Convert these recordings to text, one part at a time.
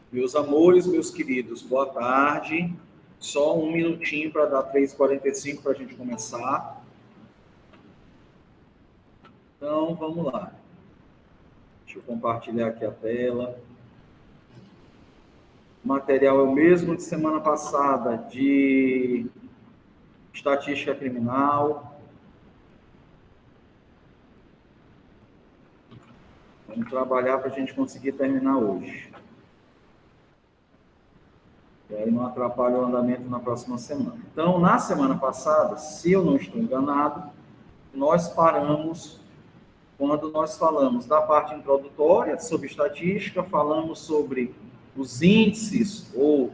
Meus amores, meus queridos, boa tarde. Só um minutinho para dar 3h45 para a gente começar. Então, vamos lá. Deixa eu compartilhar aqui a tela. O material é o mesmo de semana passada, de estatística criminal. Vamos trabalhar para a gente conseguir terminar hoje. E aí não atrapalha o andamento na próxima semana. Então, na semana passada, se eu não estou enganado, nós paramos quando nós falamos da parte introdutória sobre estatística, falamos sobre os índices ou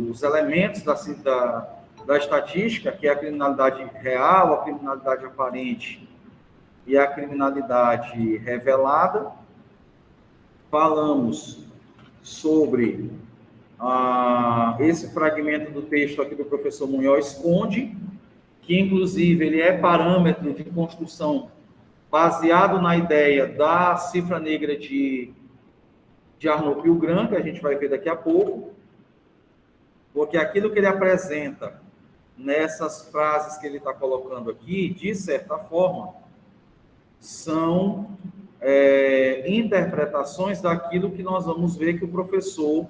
os elementos da estatística, que é a criminalidade real, a criminalidade aparente e a criminalidade revelada. Falamos sobre esse fragmento do texto aqui do professor Munhoz Conde, que inclusive ele é parâmetro de construção baseado na ideia da cifra negra de Arnaud Pilgrim, que a gente vai ver daqui a pouco, porque aquilo que ele apresenta nessas frases que ele está colocando aqui, de certa forma, são interpretações daquilo que nós vamos ver que o professor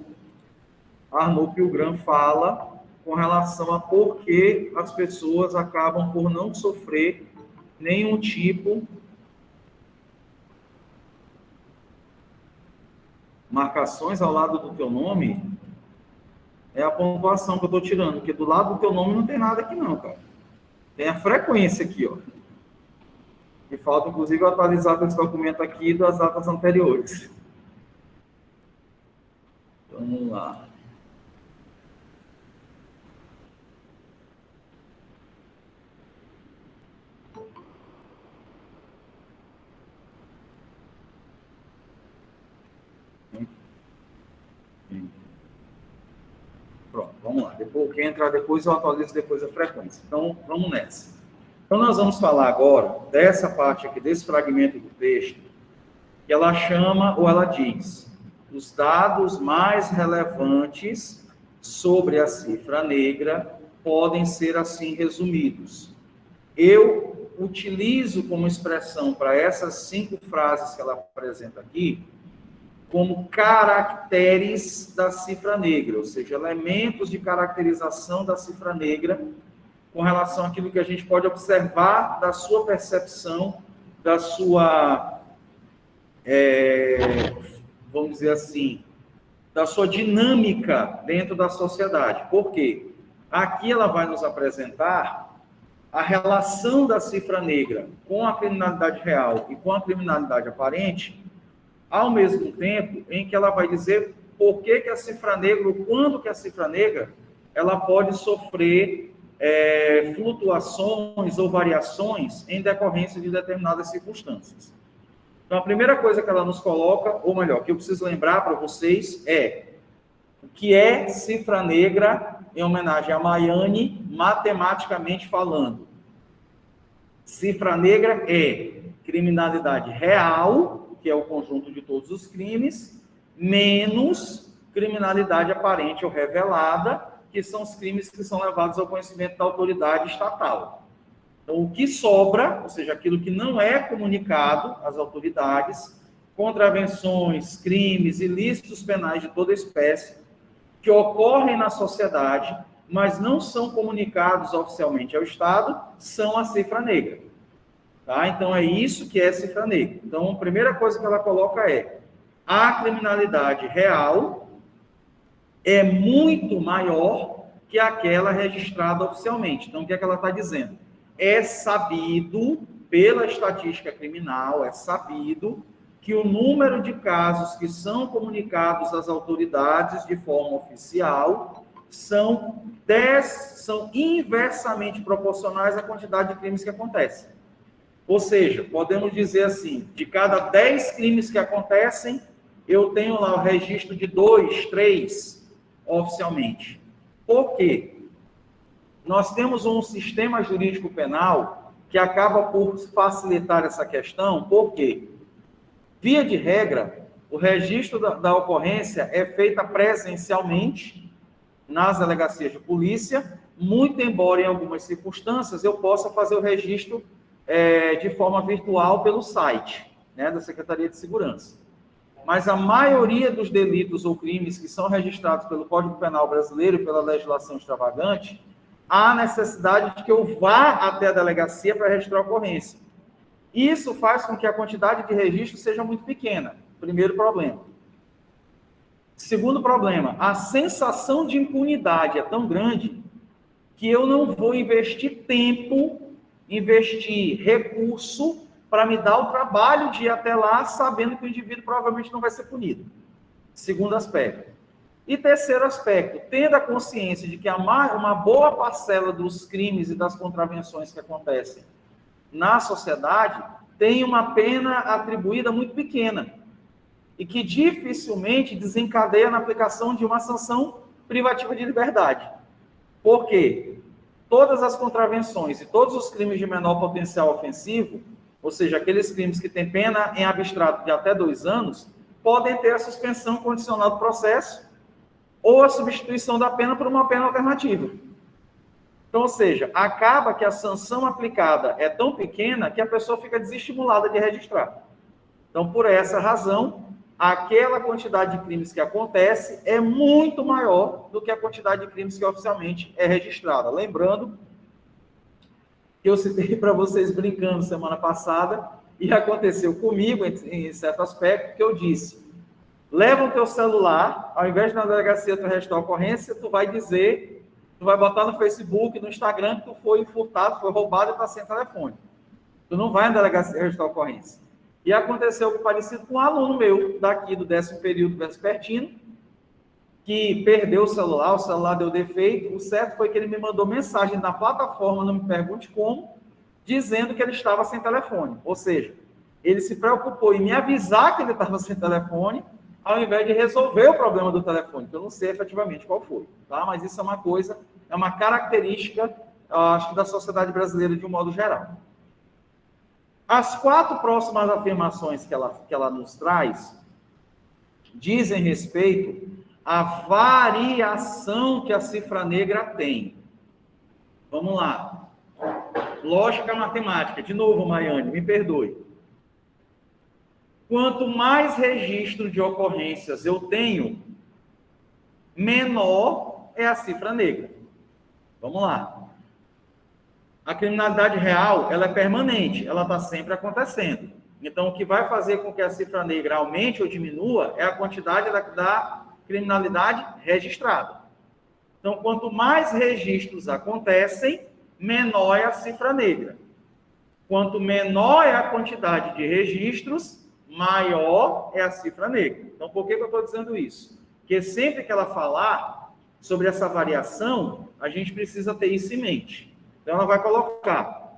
Arnaud Pilgrim fala com relação a por que as pessoas acabam por não sofrer nenhum tipo marcações ao lado do teu nome. É a pontuação que eu estou tirando, porque do lado do teu nome não tem nada aqui não, cara. Tem a frequência aqui, ó. E falta, inclusive, atualizar esse documento aqui das datas anteriores. Vamos lá. Pronto, vamos lá. Depois, quem entrar depois, eu atualizo depois a frequência. Então, vamos nessa. Então, nós vamos falar agora dessa parte aqui, desse fragmento do texto, que ela chama, ou ela diz, os dados mais relevantes sobre a cifra negra podem ser assim resumidos. Eu utilizo como expressão para essas 5 frases que ela apresenta aqui, como caracteres da cifra negra, ou seja, elementos de caracterização da cifra negra com relação àquilo que a gente pode observar da sua percepção, da sua, vamos dizer assim, da sua dinâmica dentro da sociedade. Por quê? Aqui ela vai nos apresentar a relação da cifra negra com a criminalidade real e com a criminalidade aparente, ao mesmo tempo em que ela vai dizer por que a cifra negra, ou quando que a cifra negra, ela pode sofrer flutuações ou variações em decorrência de determinadas circunstâncias. Então, a primeira coisa que ela nos coloca, ou melhor, que eu preciso lembrar para vocês é o que é cifra negra em homenagem a Maiani, matematicamente falando. Cifra negra é criminalidade real, que é o conjunto de todos os crimes, menos criminalidade aparente ou revelada, que são os crimes que são levados ao conhecimento da autoridade estatal. Então, o que sobra, ou seja, aquilo que não é comunicado às autoridades, contravenções, crimes, ilícitos penais de toda espécie, que ocorrem na sociedade, mas não são comunicados oficialmente ao Estado, são a cifra negra. Tá? Então, é isso que é cifra negra. Então, a primeira coisa que ela coloca é a criminalidade real é muito maior que aquela registrada oficialmente. Então, o que é que ela está dizendo? É sabido, pela estatística criminal, é sabido que o número de casos que são comunicados às autoridades de forma oficial são inversamente proporcionais à quantidade de crimes que acontecem. Ou seja, podemos dizer assim, de cada 10 crimes que acontecem, eu tenho lá o registro de 2, 3, oficialmente. Por quê? Nós temos um sistema jurídico penal que acaba por facilitar essa questão, por quê? Via de regra, o registro da ocorrência é feito presencialmente nas delegacias de polícia, muito embora em algumas circunstâncias eu possa fazer o registro de forma virtual pelo site, né, da Secretaria de Segurança. Mas a maioria dos delitos ou crimes que são registrados pelo Código Penal brasileiro e pela legislação extravagante, há necessidade de que eu vá até a delegacia para registrar a ocorrência. Isso faz com que a quantidade de registro seja muito pequena. Primeiro problema. Segundo problema, a sensação de impunidade é tão grande que eu não vou investir tempo, investir recurso para me dar o trabalho de ir até lá sabendo que o indivíduo provavelmente não vai ser punido. Segundo aspecto. E terceiro aspecto, tendo a consciência de que uma boa parcela dos crimes e das contravenções que acontecem na sociedade tem uma pena atribuída muito pequena e que dificilmente desencadeia na aplicação de uma sanção privativa de liberdade. Por quê? Todas as contravenções e todos os crimes de menor potencial ofensivo, ou seja, aqueles crimes que têm pena em abstrato de até 2 anos, podem ter a suspensão condicional do processo ou a substituição da pena por uma pena alternativa. Então, ou seja, acaba que a sanção aplicada é tão pequena que a pessoa fica desestimulada de registrar. Então, por essa razão, aquela quantidade de crimes que acontece é muito maior do que a quantidade de crimes que oficialmente é registrada. Lembrando que eu citei para vocês brincando semana passada, e aconteceu comigo, em certo aspecto, que eu disse: leva o teu celular, ao invés de na delegacia tu registrar a ocorrência, tu vai dizer, tu vai botar no Facebook, no Instagram, que tu foi furtado, foi roubado e está sem telefone. Tu não vai na delegacia registrar a ocorrência. E aconteceu algo parecido com um aluno meu, daqui do 10º período vespertino, que perdeu o celular deu defeito. O certo foi que ele me mandou mensagem na plataforma, não me pergunte como, dizendo que ele estava sem telefone. Ou seja, ele se preocupou em me avisar que ele estava sem telefone, ao invés de resolver o problema do telefone, que eu não sei efetivamente qual foi, tá? Mas isso é uma coisa, é uma característica, acho que da sociedade brasileira de um modo geral. As 4 próximas afirmações que ela nos traz dizem respeito à variação que a cifra negra tem. Vamos lá. Lógica matemática. De novo, Maiane, me perdoe. Quanto mais registro de ocorrências eu tenho, menor é a cifra negra. Vamos lá. A criminalidade real, ela é permanente, ela está sempre acontecendo. Então, o que vai fazer com que a cifra negra aumente ou diminua é a quantidade da criminalidade registrada. Então, quanto mais registros acontecem, menor é a cifra negra. Quanto menor é a quantidade de registros, maior é a cifra negra. Então, por que eu estou dizendo isso? Porque sempre que ela falar sobre essa variação, a gente precisa ter isso em mente. Então, ela vai colocar,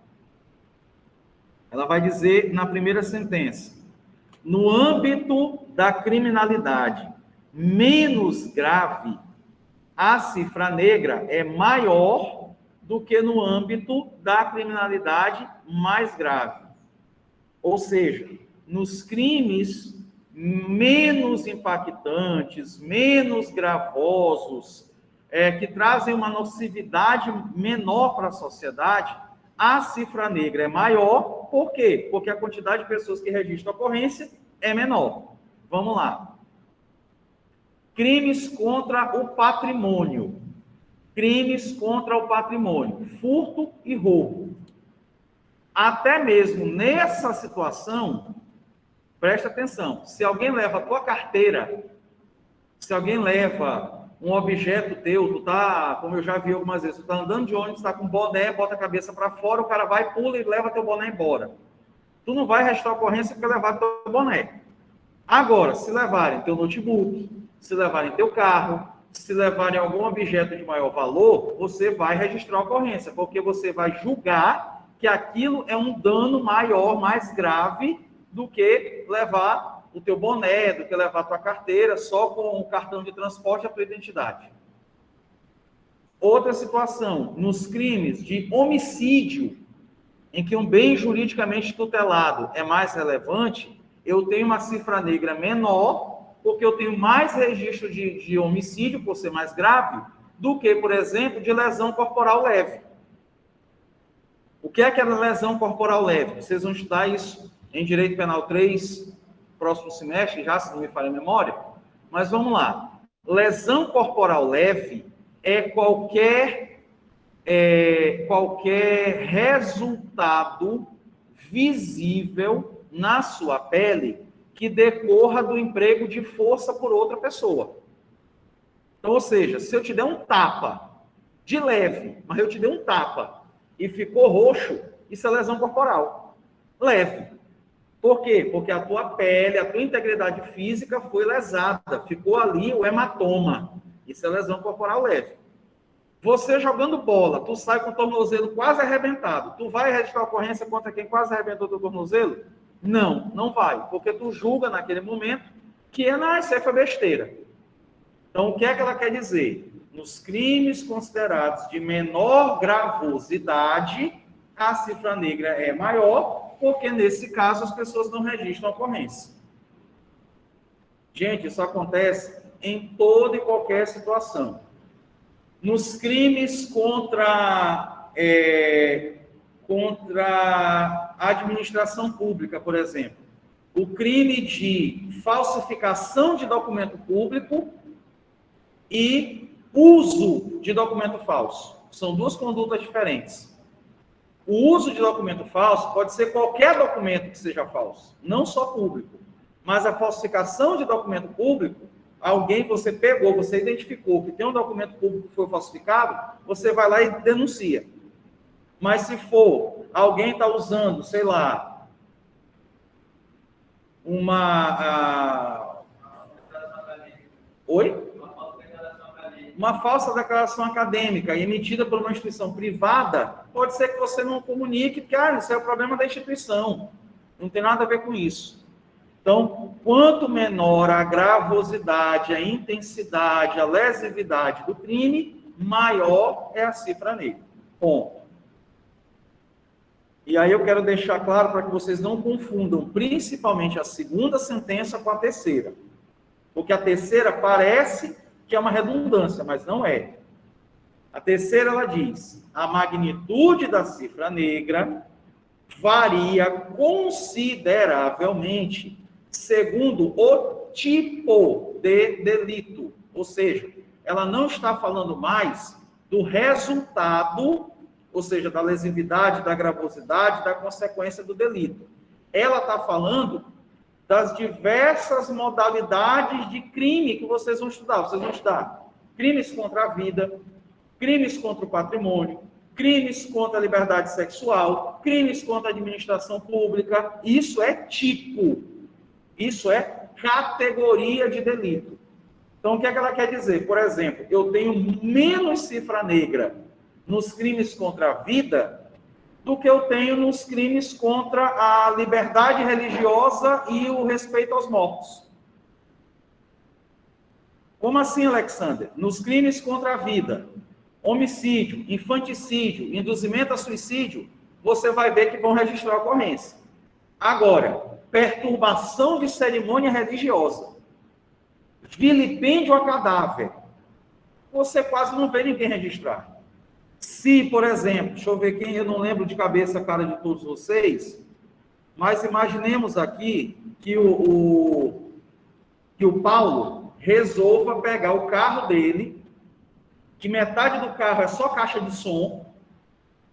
ela vai dizer na primeira sentença: no âmbito da criminalidade menos grave, a cifra negra é maior do que no âmbito da criminalidade mais grave. Ou seja, nos crimes menos impactantes, menos gravosos, que trazem uma nocividade menor para a sociedade, a cifra negra é maior. Por quê? Porque a quantidade de pessoas que registram a ocorrência é menor. Vamos lá. Crimes contra o patrimônio. Crimes contra o patrimônio. Furto e roubo. Até mesmo nessa situação, presta atenção, se alguém leva a tua carteira, se alguém leva um objeto teu, tu tá, como eu já vi algumas vezes, tu tá andando de ônibus, tá com boné, bota a cabeça para fora, o cara vai, pula e leva teu boné embora. Tu não vai registrar a ocorrência porque levar teu boné. Agora, se levarem teu notebook, se levarem teu carro, se levarem algum objeto de maior valor, você vai registrar a ocorrência, porque você vai julgar que aquilo é um dano maior, mais grave, do que levar o teu boné, do que levar a tua carteira só com o cartão de transporte e a tua identidade. Outra situação, nos crimes de homicídio, em que um bem juridicamente tutelado é mais relevante, eu tenho uma cifra negra menor, porque eu tenho mais registro de homicídio, por ser mais grave, do que, por exemplo, de lesão corporal leve. O que é aquela lesão corporal leve? Vocês vão estudar isso em Direito Penal 3, próximo semestre, já, se não me falha a memória. Mas vamos lá. Lesão corporal leve é qualquer resultado visível na sua pele que decorra do emprego de força por outra pessoa. Então, ou seja, se eu te der um tapa de leve, mas eu te dei um tapa e ficou roxo, isso é lesão corporal leve. Por quê? Porque a tua pele, a tua integridade física foi lesada, ficou ali o hematoma. Isso é lesão corporal leve. Você jogando bola, tu sai com o tornozelo quase arrebentado, tu vai registrar ocorrência contra quem quase arrebentou o teu tornozelo? Não, não vai, porque tu julga naquele momento que isso aí foi besteira. Então, o que é que ela quer dizer? Nos crimes considerados de menor gravosidade, a cifra negra é maior, porque nesse caso as pessoas não registram ocorrência. Gente, isso acontece em toda e qualquer situação. Nos crimes contra a administração pública, por exemplo, o crime de falsificação de documento público e uso de documento falso. São duas condutas diferentes. O uso de documento falso pode ser qualquer documento que seja falso, não só público. Mas a falsificação de documento público, você pegou, você identificou que tem um documento público que foi falsificado, você vai lá e denuncia. Mas se for, alguém está usando, sei lá, uma falsa declaração acadêmica emitida por uma instituição privada, pode ser que você não comunique, porque isso é o problema da instituição. Não tem nada a ver com isso. Então, quanto menor a gravosidade, a intensidade, a lesividade do crime, maior é a cifra negra. Ponto. E aí eu quero deixar claro para que vocês não confundam, principalmente a segunda sentença com a terceira. Porque a terceira parece que é uma redundância, mas não é. A terceira, ela diz, a magnitude da cifra negra varia consideravelmente segundo o tipo de delito. Ou seja, ela não está falando mais do resultado, ou seja, da lesividade, da gravosidade, da consequência do delito. Ela está falando das diversas modalidades de crime que vocês vão estudar. Vocês vão estudar crimes contra a vida, crimes contra o patrimônio, crimes contra a liberdade sexual, crimes contra a administração pública. Isso é tipo. Isso é categoria de delito. Então, o que é que ela quer dizer? Por exemplo, eu tenho menos cifra negra nos crimes contra a vida do que eu tenho nos crimes contra a liberdade religiosa e o respeito aos mortos. Como assim, Alexander? Nos crimes contra a vida, homicídio, infanticídio, induzimento a suicídio, você vai ver que vão registrar ocorrência. Agora, perturbação de cerimônia religiosa, vilipêndio a cadáver, você quase não vê ninguém registrar. Se, por exemplo, deixa eu ver quem, eu não lembro de cabeça a cara de todos vocês, mas imaginemos aqui que o Paulo resolva pegar o carro dele, que metade do carro é só caixa de som,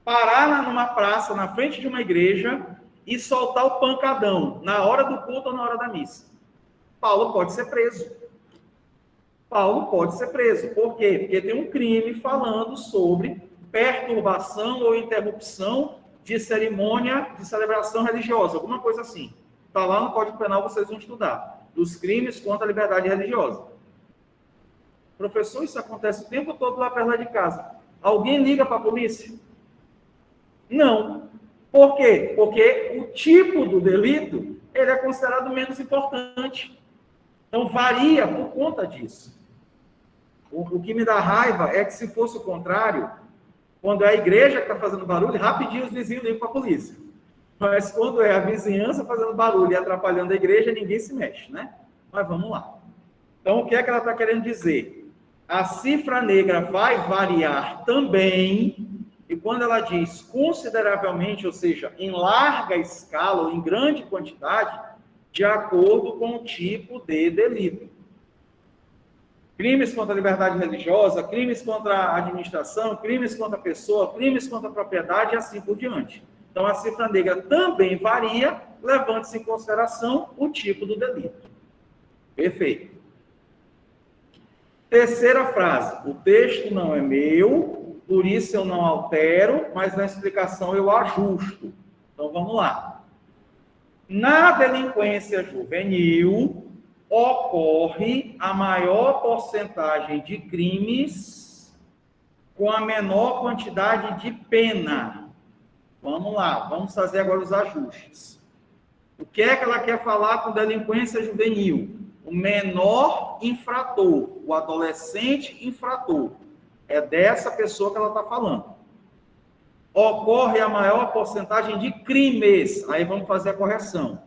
parar numa praça, na frente de uma igreja, e soltar o pancadão, na hora do culto ou na hora da missa. Paulo pode ser preso. Paulo pode ser preso. Por quê? Porque tem um crime falando sobre perturbação ou interrupção de cerimônia de celebração religiosa, alguma coisa assim. Está lá no Código Penal, vocês vão estudar. Dos crimes contra a liberdade religiosa. Professor, isso acontece o tempo todo lá perto de casa. Alguém liga para a polícia? Não. Por quê? Porque o tipo do delito, ele é considerado menos importante. Então, varia por conta disso. O que me dá raiva é que, se fosse o contrário, quando é a igreja que está fazendo barulho, rapidinho os vizinhos ligam para a polícia. Mas quando é a vizinhança fazendo barulho e atrapalhando a igreja, ninguém se mexe, né? Mas vamos lá. Então, o que é que ela está querendo dizer? A cifra negra vai variar também, e quando ela diz consideravelmente, ou seja, em larga escala ou em grande quantidade, de acordo com o tipo de delito. Crimes contra a liberdade religiosa, crimes contra a administração, crimes contra a pessoa, crimes contra a propriedade e assim por diante. Então, a cifra negra também varia, levando-se em consideração o tipo do delito. Perfeito. Terceira frase. O texto não é meu, por isso eu não altero, mas na explicação eu ajusto. Então, vamos lá. Na delinquência juvenil, ocorre a maior porcentagem de crimes com a menor quantidade de pena. Vamos lá, vamos fazer agora os ajustes. O que é que ela quer falar com delinquência juvenil? O menor infrator, o adolescente infrator. É dessa pessoa que ela está falando. Ocorre a maior porcentagem de crimes. Aí vamos fazer a correção.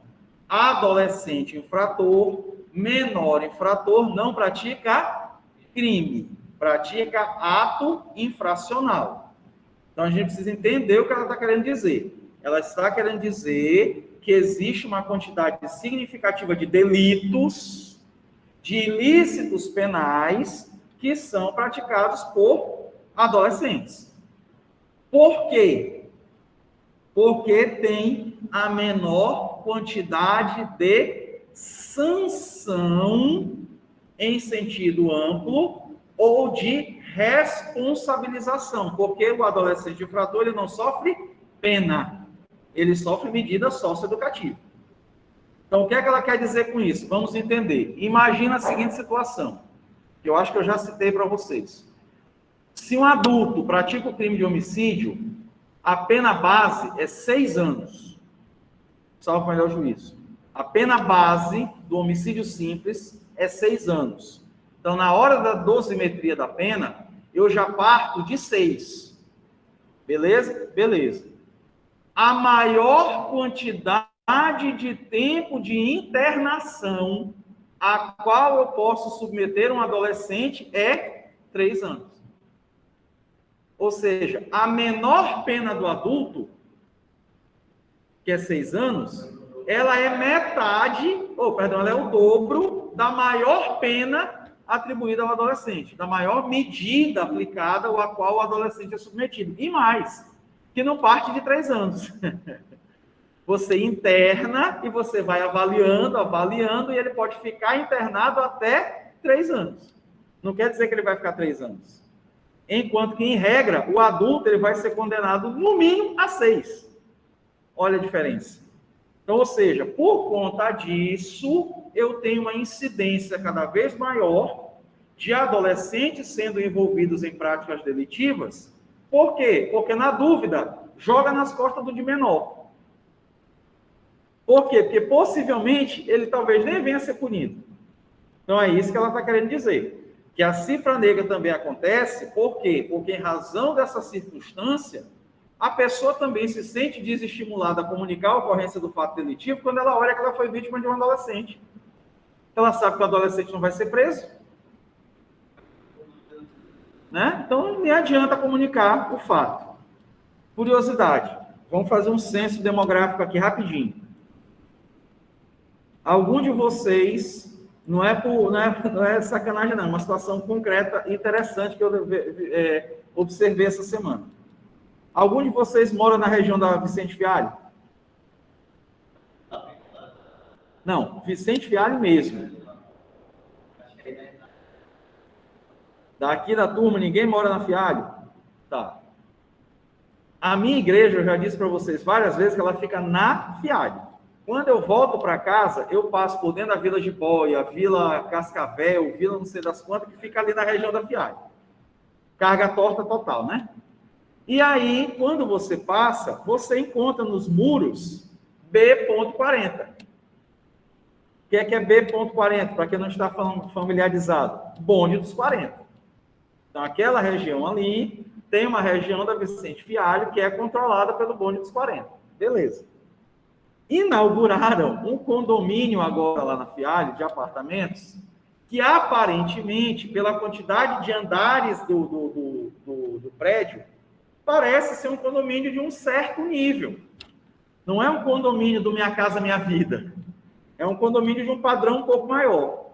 Adolescente infrator, menor infrator, não pratica crime, pratica ato infracional. Então, a gente precisa entender o que ela está querendo dizer. Ela está querendo dizer que existe uma quantidade significativa de delitos, de ilícitos penais, que são praticados por adolescentes. Por quê? Porque tem a menor quantidade de sanção em sentido amplo ou de responsabilização, porque o adolescente infrator ele não sofre pena, ele sofre medida socioeducativa. Então, o que é que ela quer dizer com isso? Vamos entender. Imagina a seguinte situação, que eu acho que eu já citei para vocês. Se um adulto pratica o crime de homicídio, a pena base é 6 anos. Salvo o melhor juízo. A pena base do homicídio simples é 6 anos. Então, na hora da dosimetria da pena, eu já parto de 6. Beleza? Beleza. A maior quantidade de tempo de internação a qual eu posso submeter um adolescente é 3 anos. Ou seja, a menor pena do adulto, que é 6 anos, ela é ela é o dobro da maior pena atribuída ao adolescente, da maior medida aplicada a qual o adolescente é submetido. E mais, que não parte de 3 anos. Você interna e você vai avaliando, e ele pode ficar internado até 3 anos. Não quer dizer que ele vai ficar 3 anos. Enquanto que, em regra, o adulto ele vai ser condenado, no mínimo, a 6. Olha a diferença. Então, ou seja, por conta disso, eu tenho uma incidência cada vez maior de adolescentes sendo envolvidos em práticas delitivas. Por quê? Porque, na dúvida, joga nas costas do de menor. Por quê? Porque, possivelmente, ele talvez nem venha a ser punido. Então, é isso que ela está querendo dizer. Que a cifra negra também acontece, por quê? Porque, em razão dessa circunstância, a pessoa também se sente desestimulada a comunicar a ocorrência do fato delitivo quando ela olha que ela foi vítima de um adolescente. Ela sabe que o adolescente não vai ser preso. Né? Então, nem adianta comunicar o fato. Curiosidade. Vamos fazer um censo demográfico aqui rapidinho. Algum de vocês... Não é sacanagem, não. É uma situação concreta e interessante que eu observei essa semana. Algum de vocês mora na região da Vicente Viale? Não, Vicente Viale mesmo. Daqui da turma, ninguém mora na Fialho? Tá. A minha igreja, eu já disse para vocês várias vezes que ela fica na Fialho. Quando eu volto para casa, eu passo por dentro da Vila Jiboia, Vila Cascavel, Vila não sei das quantas, que fica ali na região da Fialho. Carga torta total, né? E aí, quando você passa, você encontra nos muros B.40. O que é B.40? Para quem não está familiarizado. Bonde dos 40. Então, aquela região ali, tem uma região da Vicente Fialho que é controlada pelo bonde dos 40. Beleza. inauguraram um condomínio agora lá na Fialho, de apartamentos, que aparentemente, pela quantidade de andares do prédio, parece ser um condomínio de um certo nível. Não é um condomínio do Minha Casa Minha Vida. É um condomínio de um padrão um pouco maior.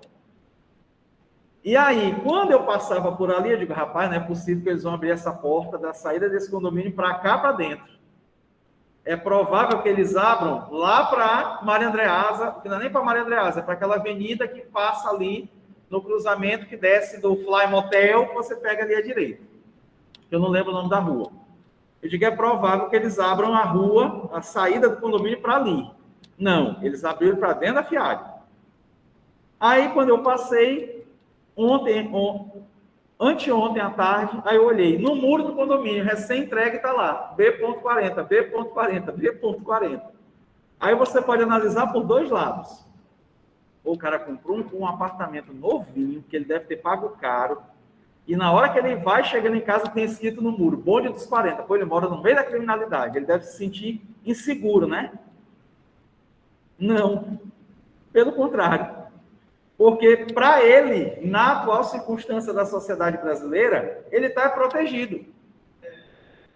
E aí, quando eu passava por ali, eu digo, rapaz, não é possível que eles vão abrir essa porta da saída desse condomínio para cá, para dentro. É provável que eles abram lá para Maria Andreasa, que não é nem para Maria Andreasa, é para aquela avenida que passa ali no cruzamento que desce do Fly Motel, que você pega ali à direita. Eu não lembro o nome da rua. Eu digo, é provável que eles abram a rua, a saída do condomínio para ali. Não, eles abriram para dentro da Fialho. Aí, quando eu passei, anteontem à tarde, aí eu olhei, no muro do condomínio, recém-entregue está lá, B.40, B.40, B.40. Aí você pode analisar por dois lados. O cara comprou um apartamento novinho, que ele deve ter pago caro, e na hora que ele vai chegando em casa, tem escrito no muro, bonde dos 40, pois ele mora no meio da criminalidade, ele deve se sentir inseguro, né? Não, pelo contrário. Porque, para ele, na atual circunstância da sociedade brasileira, ele está protegido.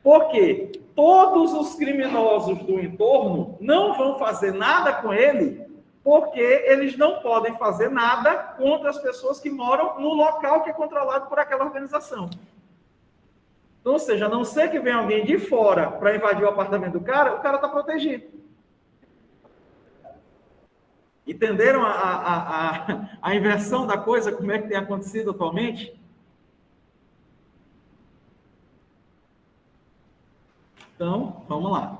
Por quê? Todos os criminosos do entorno não vão fazer nada com ele, porque eles não podem fazer nada contra as pessoas que moram no local que é controlado por aquela organização. Então, ou seja, a não ser que venha alguém de fora para invadir o apartamento do cara, o cara está protegido. Entenderam a inversão da coisa, como é que tem acontecido atualmente? Então, vamos lá.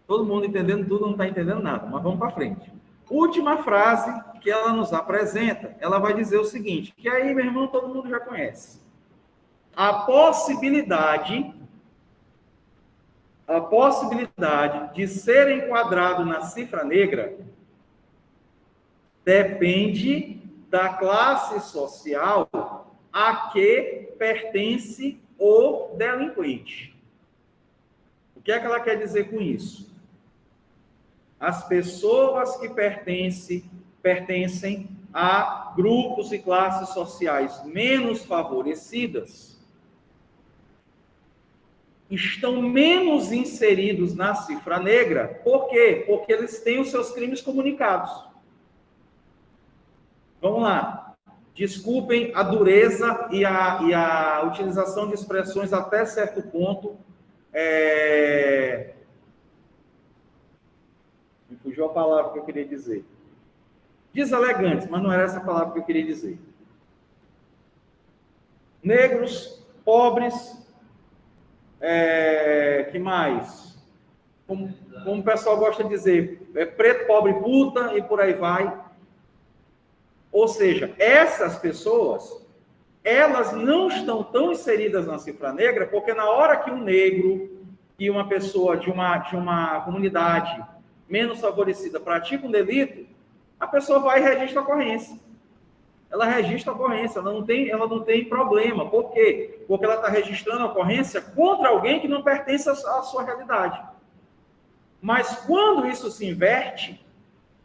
Todo mundo entendendo tudo, não está entendendo nada, mas vamos para frente. Última frase que ela nos apresenta, ela vai dizer o seguinte, que aí, meu irmão, todo mundo já conhece. A possibilidade de ser enquadrado na cifra negra depende da classe social a que pertence o delinquente. O que é que ela quer dizer com isso? As pessoas que pertencem a grupos e classes sociais menos favorecidas estão menos inseridos na cifra negra. Por quê? Porque eles têm os seus crimes comunicados. Vamos lá. Desculpem a dureza e a utilização de expressões até certo ponto. Me fugiu a palavra que eu queria dizer. Deselegantes, mas não era essa palavra que eu queria dizer. Negros, pobres, que mais? Como o pessoal gosta de dizer, preto, pobre, puta, e por aí vai. Ou seja, essas pessoas, elas não estão tão inseridas na cifra negra, porque na hora que um negro e uma pessoa de uma comunidade menos favorecida pratica um delito, a pessoa vai e registra a ocorrência. Ela registra a ocorrência, ela não tem problema. Por quê? Porque ela está registrando a ocorrência contra alguém que não pertence à sua realidade. Mas quando isso se inverte,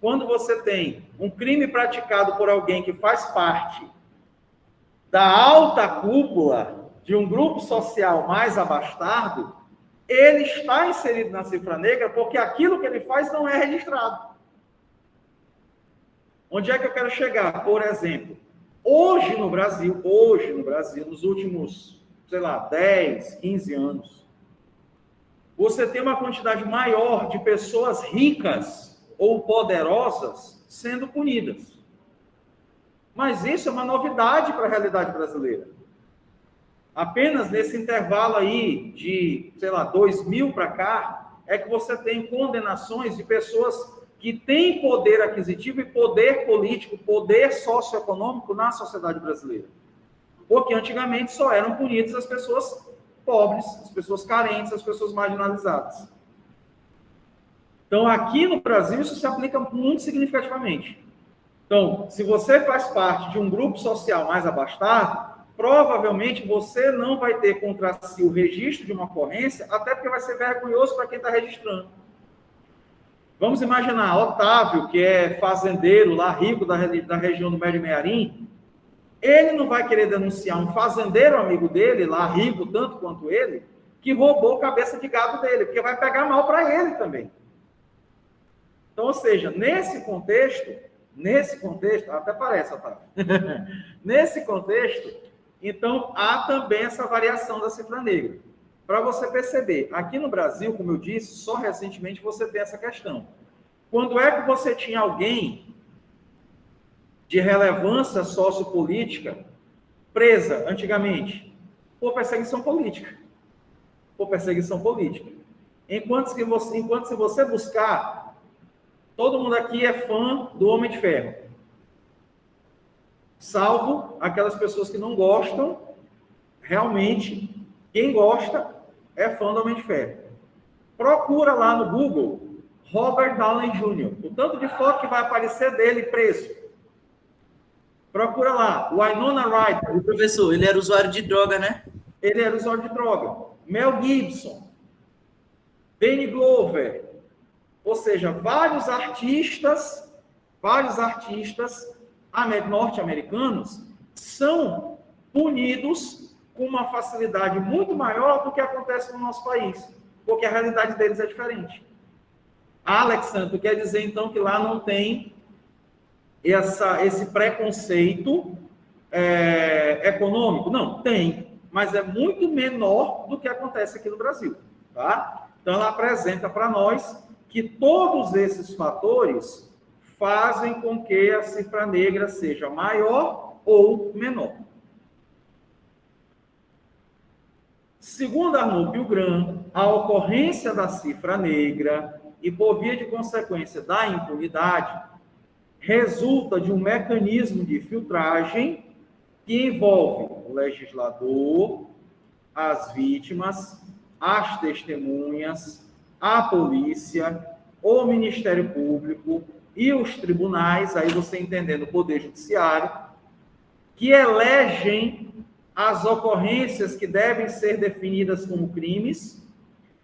quando você tem um crime praticado por alguém que faz parte da alta cúpula de um grupo social mais abastado, ele está inserido na cifra negra porque aquilo que ele faz não é registrado. Onde é que eu quero chegar? Por exemplo, hoje no Brasil, nos últimos, 10, 15 anos, você tem uma quantidade maior de pessoas ricas ou poderosas sendo punidas. Mas isso é uma novidade para a realidade brasileira. Apenas nesse intervalo aí de, 2000 para cá, é que você tem condenações de pessoas que têm poder aquisitivo e poder político, poder socioeconômico na sociedade brasileira. Porque antigamente só eram punidas as pessoas pobres, as pessoas carentes, as pessoas marginalizadas. Então, aqui no Brasil, isso se aplica muito significativamente. Então, se você faz parte de um grupo social mais abastado, provavelmente você não vai ter contra si o registro de uma ocorrência, até porque vai ser vergonhoso para quem está registrando. Vamos imaginar, Otávio, que é fazendeiro lá, rico da região do Médio Mearim, ele não vai querer denunciar um fazendeiro amigo dele, lá rico tanto quanto ele, que roubou cabeça de gado dele, porque vai pegar mal para ele também. Então, ou seja, nesse contexto, até parece, Otávio, nesse contexto, então, há também essa variação da cifra negra. Para você perceber, aqui no Brasil, como eu disse, só recentemente você tem essa questão. Quando é que você tinha alguém de relevância sociopolítica presa antigamente? Por perseguição política. Por perseguição política. Enquanto se você buscar, todo mundo aqui é fã do Homem de Ferro. Salvo aquelas pessoas que não gostam, realmente, quem gosta é fã do Homem de Ferro. Procura lá no Google Robert Downey Jr. O tanto de foto que vai aparecer dele preso. Procura lá, Winona Ryder. O professor, ele era usuário de droga, né? Ele era usuário de droga. Mel Gibson, Danny Glover, ou seja, vários artistas norte-americanos são punidos com uma facilidade muito maior do que acontece no nosso país, porque a realidade deles é diferente. Alexandre, quer dizer então que lá não tem esse preconceito econômico? Não, tem, mas é muito menor do que acontece aqui no Brasil, tá? Então, ela apresenta para nós que todos esses fatores fazem com que a cifra negra seja maior ou menor. Segundo Arnaud Pilgram, a ocorrência da cifra negra e, por via de consequência da impunidade, resulta de um mecanismo de filtragem que envolve o legislador, as vítimas, as testemunhas, a polícia, o Ministério Público e os tribunais, aí você entendendo o Poder Judiciário, que elegem as ocorrências que devem ser definidas como crimes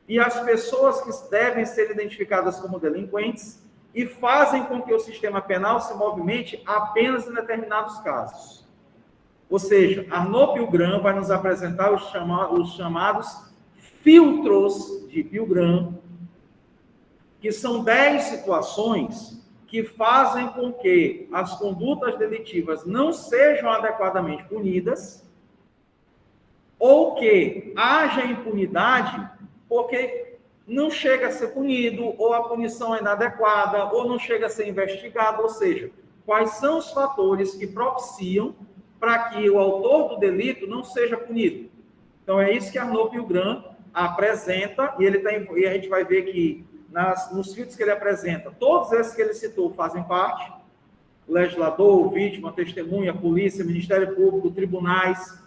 e as pessoas que devem ser identificadas como delinquentes e fazem com que o sistema penal se movimente apenas em determinados casos. Ou seja, Arnaud Pilgram vai nos apresentar os chamados filtros de Pilgram, que são 10 situações que fazem com que as condutas delitivas não sejam adequadamente punidas ou que haja impunidade porque não chega a ser punido, ou a punição é inadequada, ou não chega a ser investigado, ou seja, quais são os fatores que propiciam para que o autor do delito não seja punido. Então, é isso que Arnaud Pilgram apresenta, e a gente vai ver que nos filtros que ele apresenta, todos esses que ele citou fazem parte, legislador, vítima, testemunha, polícia, Ministério Público, tribunais,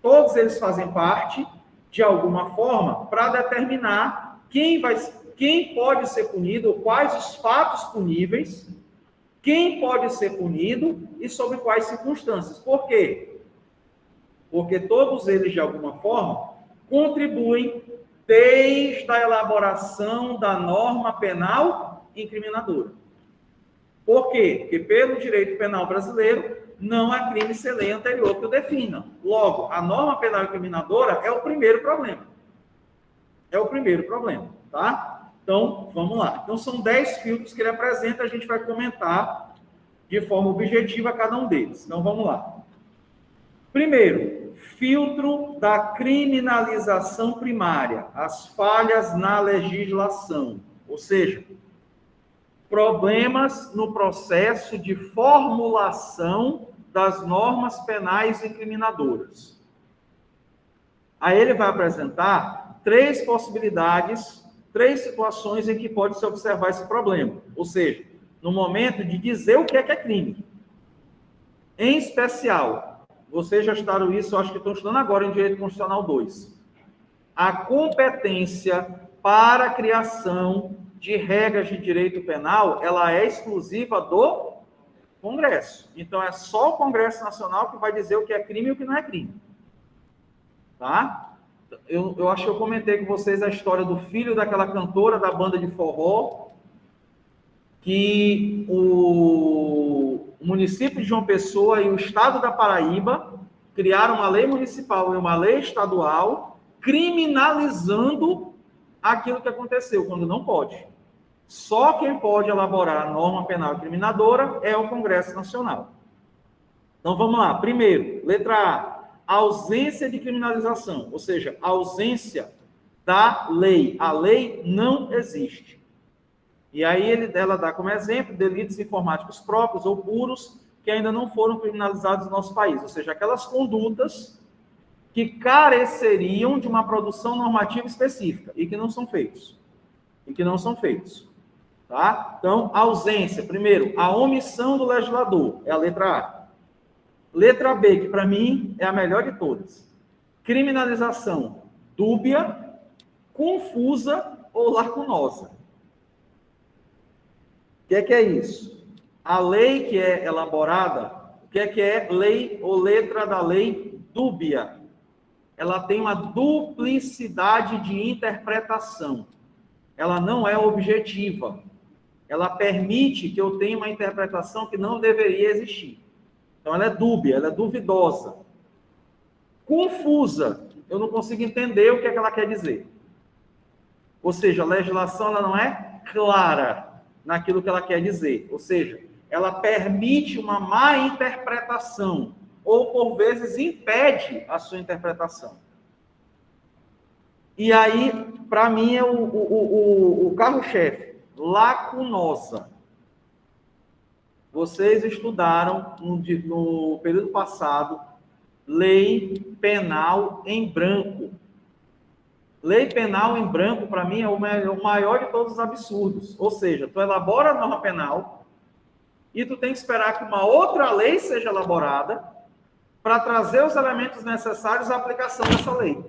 todos eles fazem parte, de alguma forma, para determinar quem pode ser punido, quais os fatos puníveis, quem pode ser punido e sobre quais circunstâncias. Por quê? Porque todos eles, de alguma forma, contribuem desde a elaboração da norma penal incriminadora. Por quê? Porque pelo direito penal brasileiro, não há crime sem lei anterior que o defina. Logo, a norma penal incriminadora é o primeiro problema. É o primeiro problema, tá? Então, vamos lá. Então, são 10 filtros que ele apresenta, a gente vai comentar de forma objetiva cada um deles. Então, vamos lá. Primeiro, filtro da criminalização primária, as falhas na legislação, ou seja, problemas no processo de formulação das normas penais incriminadoras. Aí ele vai apresentar 3 possibilidades, 3 situações em que pode se observar esse problema, ou seja, no momento de dizer o que é crime. Em especial, vocês já estudaram isso, eu acho que estão estudando agora em Direito Constitucional 2. A competência para a criação de regras de direito penal, ela é exclusiva do Congresso. Então, é só o Congresso Nacional que vai dizer o que é crime e o que não é crime. Tá? Eu acho que eu comentei com vocês a história do filho daquela cantora da banda de forró, que o município de João Pessoa e o estado da Paraíba criaram uma lei municipal e uma lei estadual criminalizando aquilo que aconteceu, quando não pode. Só quem pode elaborar a norma penal incriminadora é o Congresso Nacional. Então, vamos lá. Primeiro, letra A, ausência de criminalização, ou seja, ausência da lei. A lei não existe. E aí ela dá como exemplo delitos informáticos próprios ou puros que ainda não foram criminalizados no nosso país, ou seja, aquelas condutas que careceriam de uma produção normativa específica e que não são feitos. Tá? Então, ausência. Primeiro, a omissão do legislador, é a letra A. Letra B, que para mim é a melhor de todas. Criminalização dúbia, confusa ou lacunosa. O que é isso? A lei que é elaborada, o que é lei ou letra da lei dúbia? Ela tem uma duplicidade de interpretação. Ela não é objetiva. Ela permite que eu tenha uma interpretação que não deveria existir. Então, ela é dúbia, ela é duvidosa. Confusa. Eu não consigo entender o que é que ela quer dizer. Ou seja, a legislação ela não é clara naquilo que ela quer dizer. Ou seja, ela permite uma má interpretação ou, por vezes, impede a sua interpretação. E aí, para mim, é o carro-chefe. Lacunosa. Vocês estudaram no período passado lei penal em branco. Lei penal em branco, para mim, é o maior de todos os absurdos. Ou seja, tu elabora a norma penal e tu tem que esperar que uma outra lei seja elaborada para trazer os elementos necessários à aplicação dessa lei.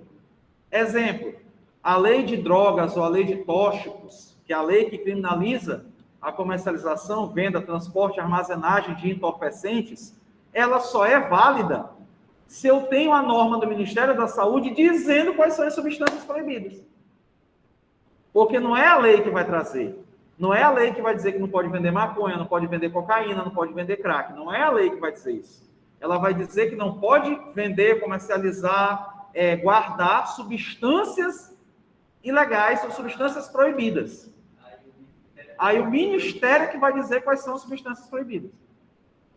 Exemplo, a lei de drogas ou a lei de tóxicos, que é a lei que criminaliza a comercialização, venda, transporte e armazenagem de entorpecentes, ela só é válida se eu tenho a norma do Ministério da Saúde dizendo quais são as substâncias proibidas. Porque não é a lei que vai trazer. Não é a lei que vai dizer que não pode vender maconha, não pode vender cocaína, não pode vender crack. Não é a lei que vai dizer isso. Ela vai dizer que não pode vender, comercializar, guardar substâncias ilegais ou substâncias proibidas. Aí o Ministério que vai dizer quais são as substâncias proibidas.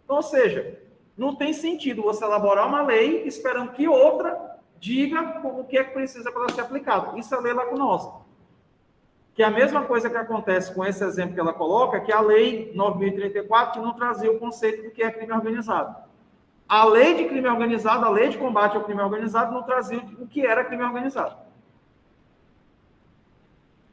Então, ou seja, não tem sentido você elaborar uma lei esperando que outra diga o que é que precisa para ela ser aplicada. Isso é lei lacunosa. Que é a mesma coisa que acontece com esse exemplo que ela coloca, que é a lei 9.034, que não trazia o conceito do que é crime organizado. A lei de crime organizado, a lei de combate ao crime organizado, não trazia o que era crime organizado.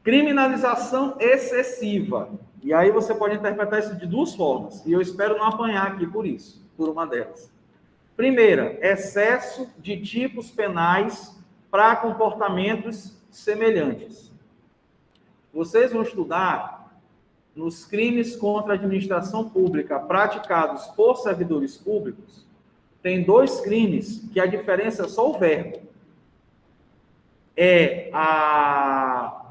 Criminalização excessiva. E aí você pode interpretar isso de duas formas. E eu espero não apanhar aqui por isso, por uma delas. Primeira, excesso de tipos penais para comportamentos semelhantes. Vocês vão estudar nos crimes contra a administração pública praticados por servidores públicos, tem dois crimes que a diferença é só o verbo. É a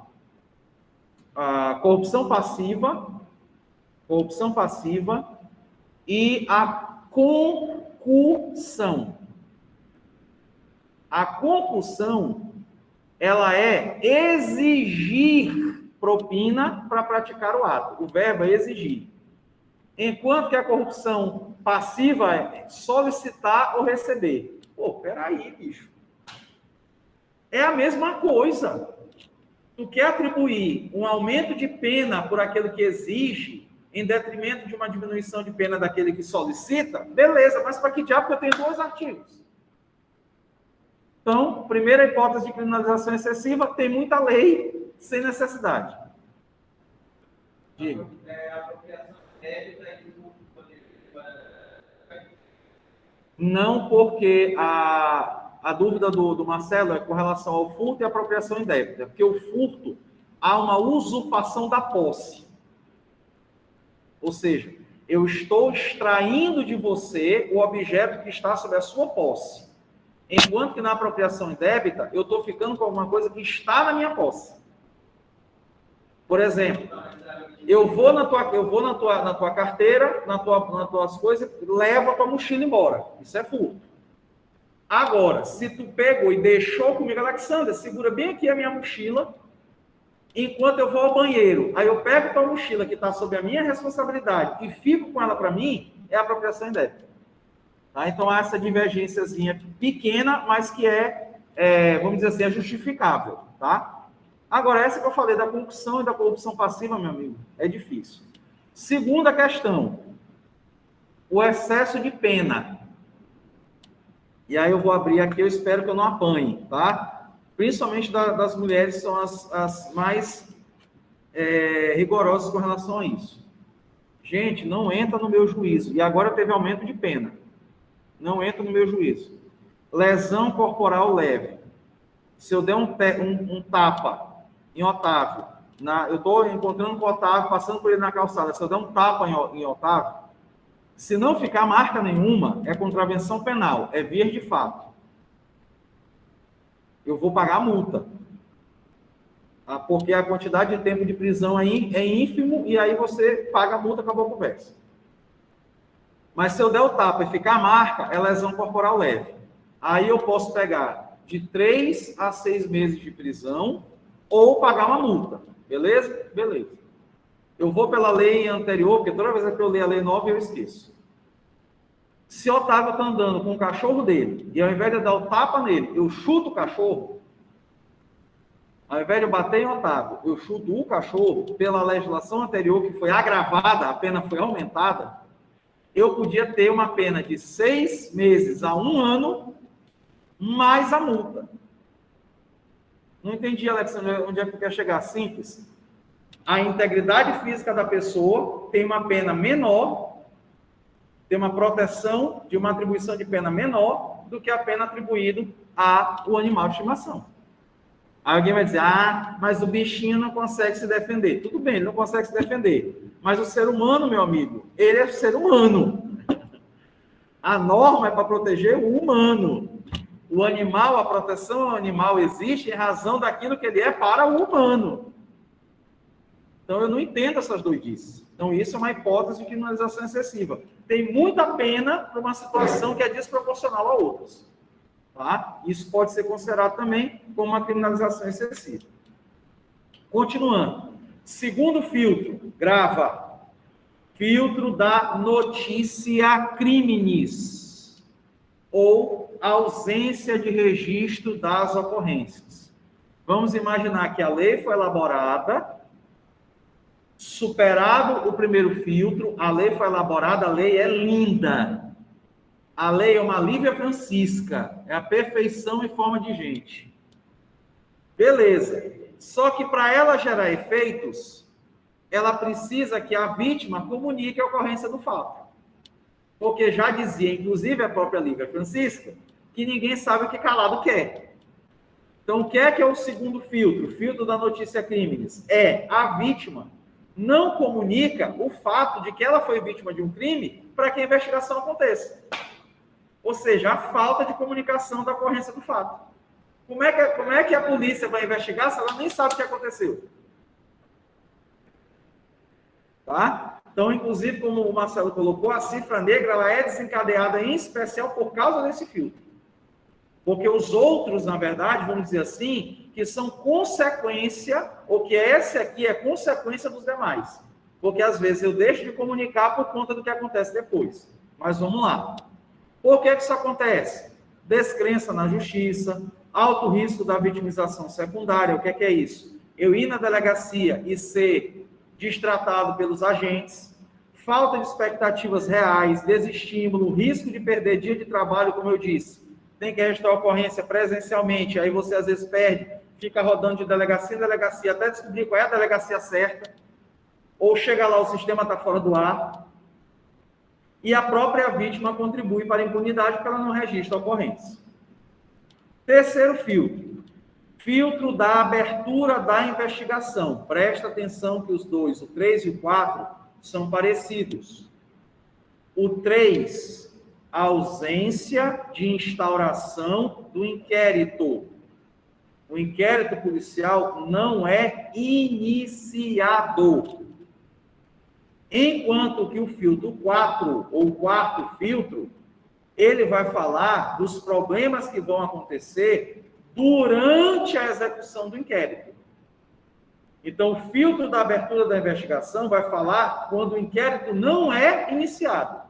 corrupção passiva e a concussão. A concussão, ela é exigir propina para praticar o ato. O verbo é exigir. Enquanto que a corrupção passiva é solicitar ou receber. Pô, peraí, bicho. É a mesma coisa. Tu quer atribuir um aumento de pena por aquele que exige, em detrimento de uma diminuição de pena daquele que solicita? Beleza, mas para que diabo que eu tenho dois artigos? Então, primeira hipótese de criminalização excessiva, tem muita lei sem necessidade. Diga. Não, porque a dúvida do Marcelo é com relação ao furto e apropriação indébita, porque o furto há uma usurpação da posse. Ou seja, eu estou extraindo de você o objeto que está sob a sua posse. Enquanto que na apropriação indébita, eu estou ficando com alguma coisa que está na minha posse. Por exemplo, eu vou na tua carteira, nas tuas coisas, levo a tua mochila embora. Isso é furto. Agora, se tu pegou e deixou comigo, Alexandra, segura bem aqui a minha mochila, enquanto eu vou ao banheiro. Aí eu pego a tua mochila, que está sob a minha responsabilidade, e fico com ela para mim, é apropriação indébita. Tá? Então, há essa divergênciazinha pequena, mas que vamos dizer assim, é justificável. Tá? Agora, essa que eu falei da concussão e da corrupção passiva, meu amigo, é difícil. Segunda questão, o excesso de pena. E aí eu vou abrir aqui, eu espero que eu não apanhe, tá? Principalmente das mulheres, são as mais rigorosas com relação a isso. Gente, não entra no meu juízo. E agora teve aumento de pena. Não entra no meu juízo. Lesão corporal leve. Se eu der um tapa em Otávio, eu estou encontrando com o Otávio, passando por ele na calçada, se eu der um tapa em Otávio, se não ficar marca nenhuma, é contravenção penal, é vias de fato. Eu vou pagar a multa. Porque a quantidade de tempo de prisão aí é ínfimo, e aí você paga a multa, acabou a conversa. Mas se eu der o tapa e ficar a marca, é lesão corporal leve. Aí eu posso pegar de 3 a 6 meses de prisão ou pagar uma multa. Beleza? Beleza. Eu vou pela lei anterior, porque toda vez que eu leio a lei nova, eu esqueço. Se o Otávio está andando com o cachorro dele, e ao invés de dar o tapa nele, eu chuto o cachorro, ao invés de eu bater em Otávio, eu chuto o cachorro, pela legislação anterior, que foi agravada, a pena foi aumentada, eu podia ter uma pena de 6 meses a 1 ano, mais a multa. Não entendi, Alexandre, onde é que tu quer chegar? Simples. A integridade física da pessoa tem uma pena menor, tem uma proteção de uma atribuição de pena menor do que a pena atribuída ao animal de estimação. Aí alguém vai dizer, mas o bichinho não consegue se defender. Tudo bem, ele não consegue se defender. Mas o ser humano, meu amigo, ele é ser humano. A norma é para proteger o humano. O animal, a proteção ao animal existe em razão daquilo que ele é para o humano. Então, eu não entendo essas doidices. Então, isso é uma hipótese de criminalização excessiva. Tem muita pena para uma situação que é desproporcional a outras. Tá? Isso pode ser considerado também como uma criminalização excessiva. Continuando. Segundo filtro, grava. Filtro da notícia criminis, ou ausência de registro das ocorrências. Vamos imaginar que a lei foi elaborada, superado o primeiro filtro, a lei foi elaborada, a lei é linda. A lei é uma Lívia Francisca, é a perfeição em forma de gente. Beleza. Só que para ela gerar efeitos, ela precisa que a vítima comunique a ocorrência do fato. Porque já dizia, inclusive a própria Lívia Francisca, que ninguém sabe o que calado quer. Então, o que é o segundo filtro? O filtro da notícia crimes. É a vítima não comunica o fato de que ela foi vítima de um crime para que a investigação aconteça. Ou seja, a falta de comunicação da ocorrência do fato. Como é que a polícia vai investigar se ela nem sabe o que aconteceu? Tá? Então, inclusive, como o Marcelo colocou, a cifra negra ela é desencadeada em especial por causa desse filtro. Porque os outros, na verdade, vamos dizer assim, que são consequência, ou que esse aqui é consequência dos demais. Porque, às vezes, eu deixo de comunicar por conta do que acontece depois. Mas vamos lá. Por que isso acontece? Descrença na justiça, alto risco da vitimização secundária. O que é isso? Eu ir na delegacia e ser destratado pelos agentes, falta de expectativas reais, desestímulo, risco de perder dia de trabalho, como eu disse. Tem que registrar a ocorrência presencialmente, aí você às vezes perde, fica rodando de delegacia em delegacia até descobrir qual é a delegacia certa, ou chega lá, o sistema está fora do ar, e a própria vítima contribui para a impunidade porque ela não registra a ocorrência. Terceiro filtro. Filtro da abertura da investigação. Presta atenção que os dois, o 3 e o 4, são parecidos. O 3, ausência de instauração do inquérito. O inquérito policial não é iniciado. Enquanto que o filtro 4, ou o quarto filtro, ele vai falar dos problemas que vão acontecer durante a execução do inquérito. Então, o filtro da abertura da investigação vai falar quando o inquérito não é iniciado.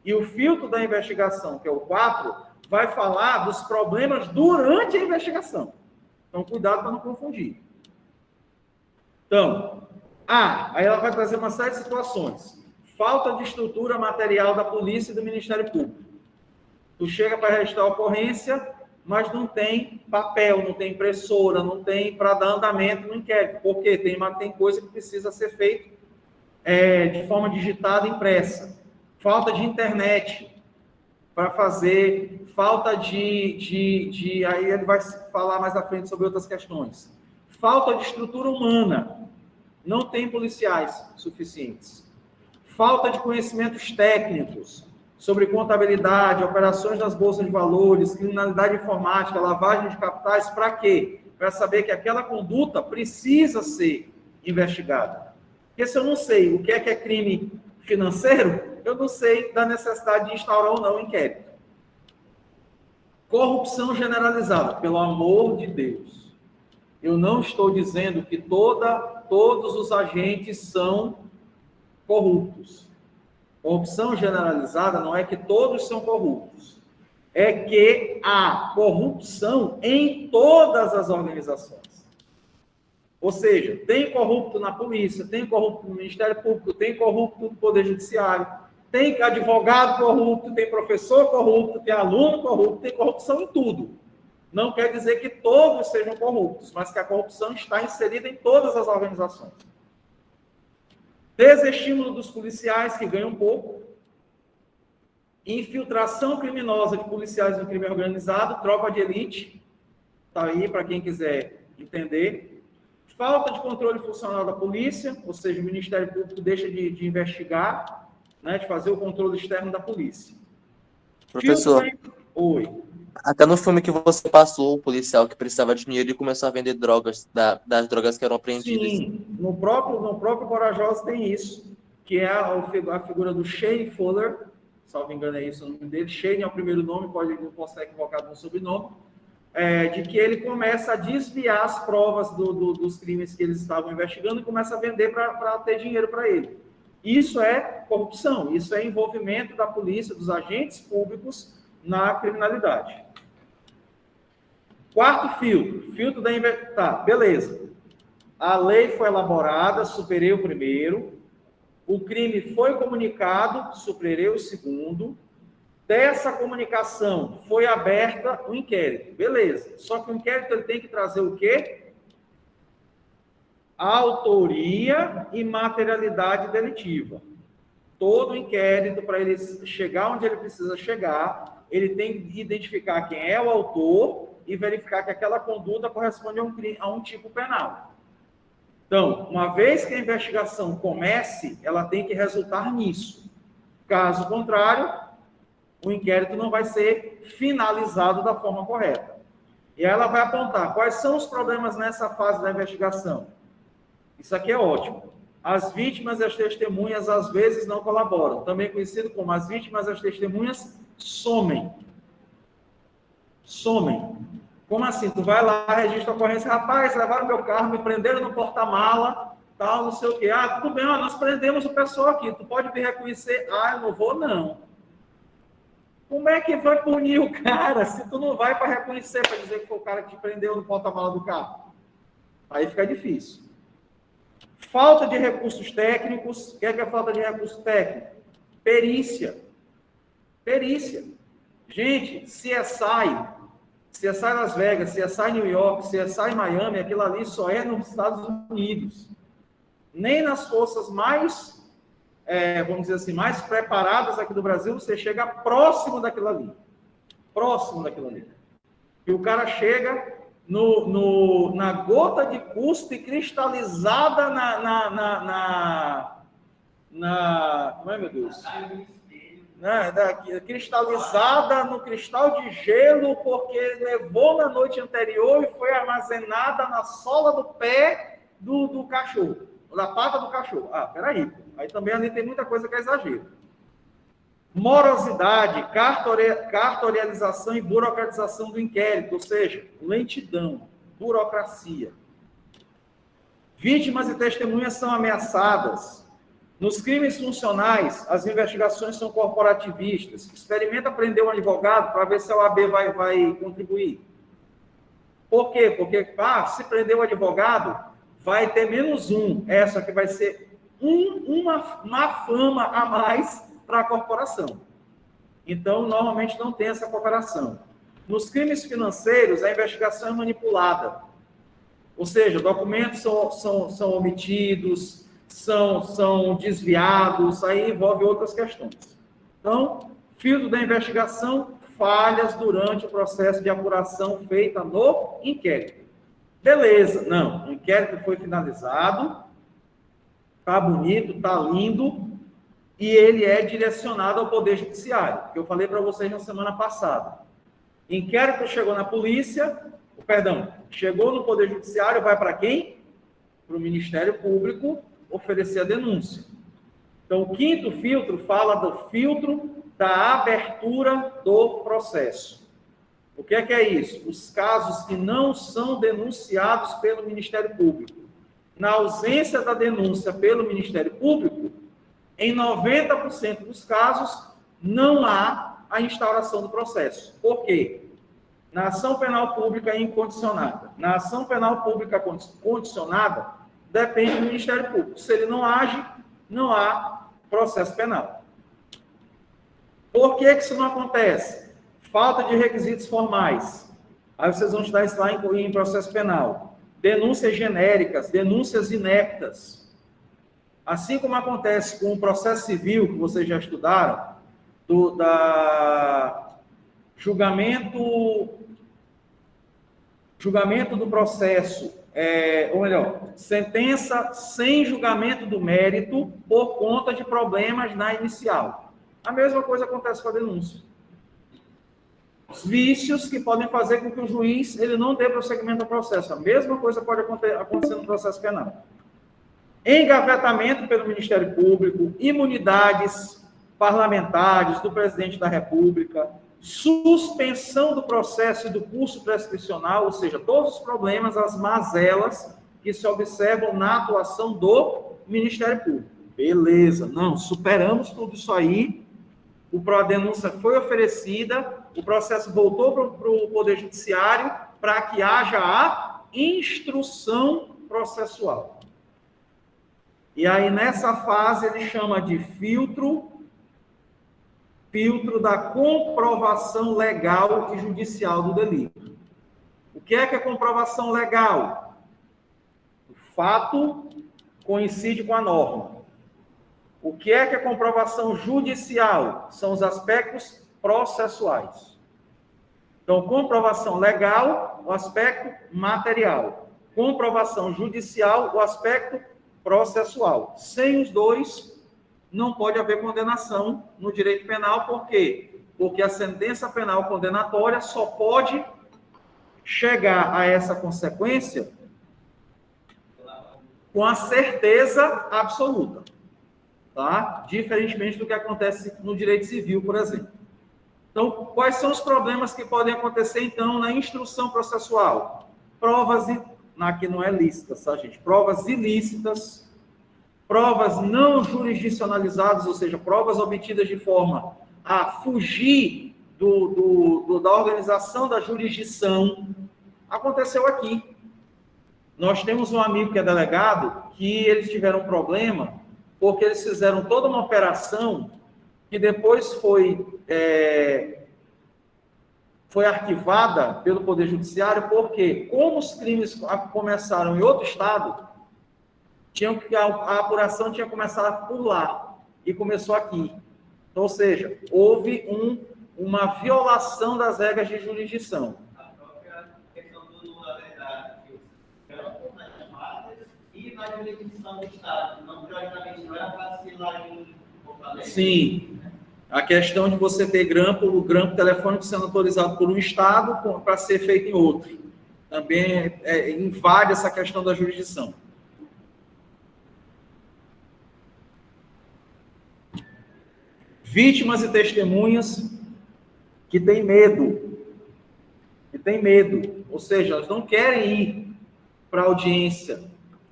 E o filtro da investigação, que é o 4, vai falar dos problemas durante a investigação. Então, cuidado para não confundir. Então, aí ela vai trazer uma série de situações. Falta de estrutura material da polícia e do Ministério Público. Tu chega para registrar a ocorrência, mas não tem papel, não tem impressora, não tem para dar andamento no inquérito. Por quê? Tem coisa que precisa ser feita de forma digitada, impressa. Falta de internet para fazer, falta aí ele vai falar mais à frente sobre outras questões. Falta de estrutura humana, não tem policiais suficientes. Falta de conhecimentos técnicos sobre contabilidade, operações das bolsas de valores, criminalidade informática, lavagem de capitais, para quê? Para saber que aquela conduta precisa ser investigada. Porque se eu não sei o que é crime financeiro, eu não sei da necessidade de instaurar ou não o inquérito. Corrupção generalizada, pelo amor de Deus. Eu não estou dizendo que todos os agentes são corruptos. Corrupção generalizada não é que todos são corruptos. É que há corrupção em todas as organizações. Ou seja, tem corrupto na polícia, tem corrupto no Ministério Público, tem corrupto no Poder Judiciário, tem advogado corrupto, tem professor corrupto, tem aluno corrupto, tem corrupção em tudo. Não quer dizer que todos sejam corruptos, mas que a corrupção está inserida em todas as organizações. Desestímulo dos policiais, que ganham pouco. Infiltração criminosa de policiais no crime organizado, tropa de elite. Está aí para quem quiser entender. Falta de controle funcional da polícia, ou seja, o Ministério Público deixa de investigar, né, de fazer o controle externo da polícia. Professor, Oi. até no filme que você passou, o policial que precisava de dinheiro e começou a vender drogas, das drogas que eram apreendidas. Sim, no próprio Corajosa tem isso, que é a figura do Shane Fuller, salvo engano é isso o nome dele. Shane é o primeiro nome, não posso estar equivocado no sobrenome, de que ele começa a desviar as provas dos crimes que eles estavam investigando e começa a vender para ter dinheiro para ele. Isso é corrupção, isso é envolvimento da polícia, dos agentes públicos na criminalidade. Quarto filtro da investigação. Tá, beleza. A lei foi elaborada, superei o primeiro. O crime foi comunicado, superei o segundo. Dessa comunicação foi aberta o inquérito. Beleza. Só que o inquérito ele tem que trazer o quê? Autoria e materialidade delitiva. Todo inquérito, para ele chegar onde ele precisa chegar, ele tem que identificar quem é o autor e verificar que aquela conduta corresponde a um tipo penal. Então, uma vez que a investigação comece, ela tem que resultar nisso. Caso contrário, o inquérito não vai ser finalizado da forma correta. E ela vai apontar quais são os problemas nessa fase da investigação. Isso aqui é ótimo. As vítimas e as testemunhas, às vezes, não colaboram. Também conhecido como as vítimas e as testemunhas somem. Somem. Como assim? Tu vai lá, registra a ocorrência. Rapaz, levaram meu carro, me prenderam no porta-mala, tal, não sei o quê. Ah, tudo bem, nós prendemos o pessoal aqui. Tu pode vir reconhecer? Ah, eu não vou, não. Como é que vai punir o cara se tu não vai para reconhecer, para dizer que foi o cara que te prendeu no porta-mala do carro? Aí fica difícil. Falta de recursos técnicos. O que é falta de recurso técnico? Perícia. Perícia. Gente, CSI Las Vegas, CSI New York, CSI Miami, aquilo ali só é nos Estados Unidos. Nem nas forças mais, vamos dizer assim, mais preparadas aqui do Brasil, você chega próximo daquilo ali. Próximo daquilo ali. E o cara chega na gota de cuspe cristalizada como é, meu Deus? né, cristalizada no cristal de gelo, porque levou na noite anterior e foi armazenada na sola do pé do cachorro, da pata do cachorro. Ah, peraí. Aí também ali tem muita coisa que é exagero. Morosidade, cartorialização e burocratização do inquérito, ou seja, lentidão, burocracia. Vítimas e testemunhas são ameaçadas. Nos crimes funcionais, as investigações são corporativistas. Experimenta prender um advogado para ver se a OAB vai contribuir. Por quê? Porque, se prender o advogado, vai ter -1. Essa que vai ser uma má fama a mais para a corporação. Então, normalmente não tem essa cooperação. Nos crimes financeiros, a investigação é manipulada. Ou seja, documentos são omitidos, são desviados, aí envolve outras questões. Então, filtro da investigação, falhas durante o processo de apuração feita no inquérito. Beleza, não, o inquérito foi finalizado, tá bonito, tá lindo, e ele é direcionado ao Poder Judiciário, que eu falei para vocês na semana passada. Inquérito chegou na polícia, chegou no Poder Judiciário, vai para quem? Para o Ministério Público oferecer a denúncia. Então, o quinto filtro fala do filtro da abertura do processo. O que é isso? Os casos que não são denunciados pelo Ministério Público. Na ausência da denúncia pelo Ministério Público, em 90% dos casos, não há a instauração do processo. Por quê? Na ação penal pública incondicionada. Na ação penal pública condicionada, depende do Ministério Público. Se ele não age, não há processo penal. Por que isso não acontece? Falta de requisitos formais. Aí vocês vão estudar isso lá em processo penal. Denúncias genéricas, denúncias ineptas. Assim como acontece com o processo civil, que vocês já estudaram, julgamento do processo, ou melhor, sentença sem julgamento do mérito por conta de problemas na inicial. A mesma coisa acontece com a denúncia. Os vícios que podem fazer com que o juiz ele não dê prosseguimento ao processo. A mesma coisa pode acontecer no processo penal. Engavetamento pelo Ministério Público, imunidades parlamentares do presidente da República, suspensão do processo e do curso prescricional, ou seja, todos os problemas, as mazelas que se observam na atuação do Ministério Público. Beleza, não, superamos tudo isso aí, a denúncia foi oferecida, o processo voltou para o Poder Judiciário para que haja a instrução processual. E aí, nessa fase, ele chama de filtro da comprovação legal e judicial do delito. O que é comprovação legal? O fato coincide com a norma. O que é comprovação judicial? São os aspectos processuais. Então, comprovação legal, o aspecto material. Comprovação judicial, o aspecto processual. Sem os dois, não pode haver condenação no direito penal. Por quê? Porque a sentença penal condenatória só pode chegar a essa consequência com a certeza absoluta, tá? Diferentemente do que acontece no direito civil, por exemplo. Então, quais são os problemas que podem acontecer, então, na instrução processual? Aqui não é lícita, tá, gente? Provas ilícitas, provas não jurisdicionalizadas, ou seja, provas obtidas de forma a fugir da organização da jurisdição. Aconteceu aqui. Nós temos um amigo que é delegado, que eles tiveram um problema, porque eles fizeram toda uma operação que depois foi arquivada pelo Poder Judiciário, porque, como os crimes começaram em outro estado, a apuração tinha começado por lá, e começou aqui. Então, ou seja, houve uma violação das regras de jurisdição. A própria questão do nulo da verdade, que nas partes e na jurisdição do Estado, não, teoricamente, não era para se lá em Fortaleza. Sim. A questão de você ter o grampo telefônico sendo autorizado por um estado para ser feito em outro. Também invade essa questão da jurisdição. Vítimas e testemunhas que têm medo. Ou seja, elas não querem ir para a audiência,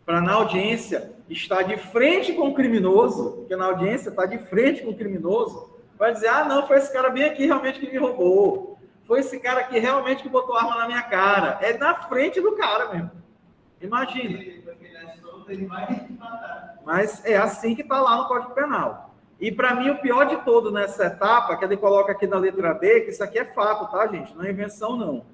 para na audiência estar de frente com o criminoso, porque na audiência está de frente com o criminoso, vai dizer, não, foi esse cara bem aqui realmente que me roubou, foi esse cara aqui realmente que botou arma na minha cara, é na frente do cara mesmo, imagina. Mas é assim que está lá no Código Penal. E para mim o pior de todo nessa etapa, que ele coloca aqui na letra D, que isso aqui é fato, tá, gente? Não é invenção, não.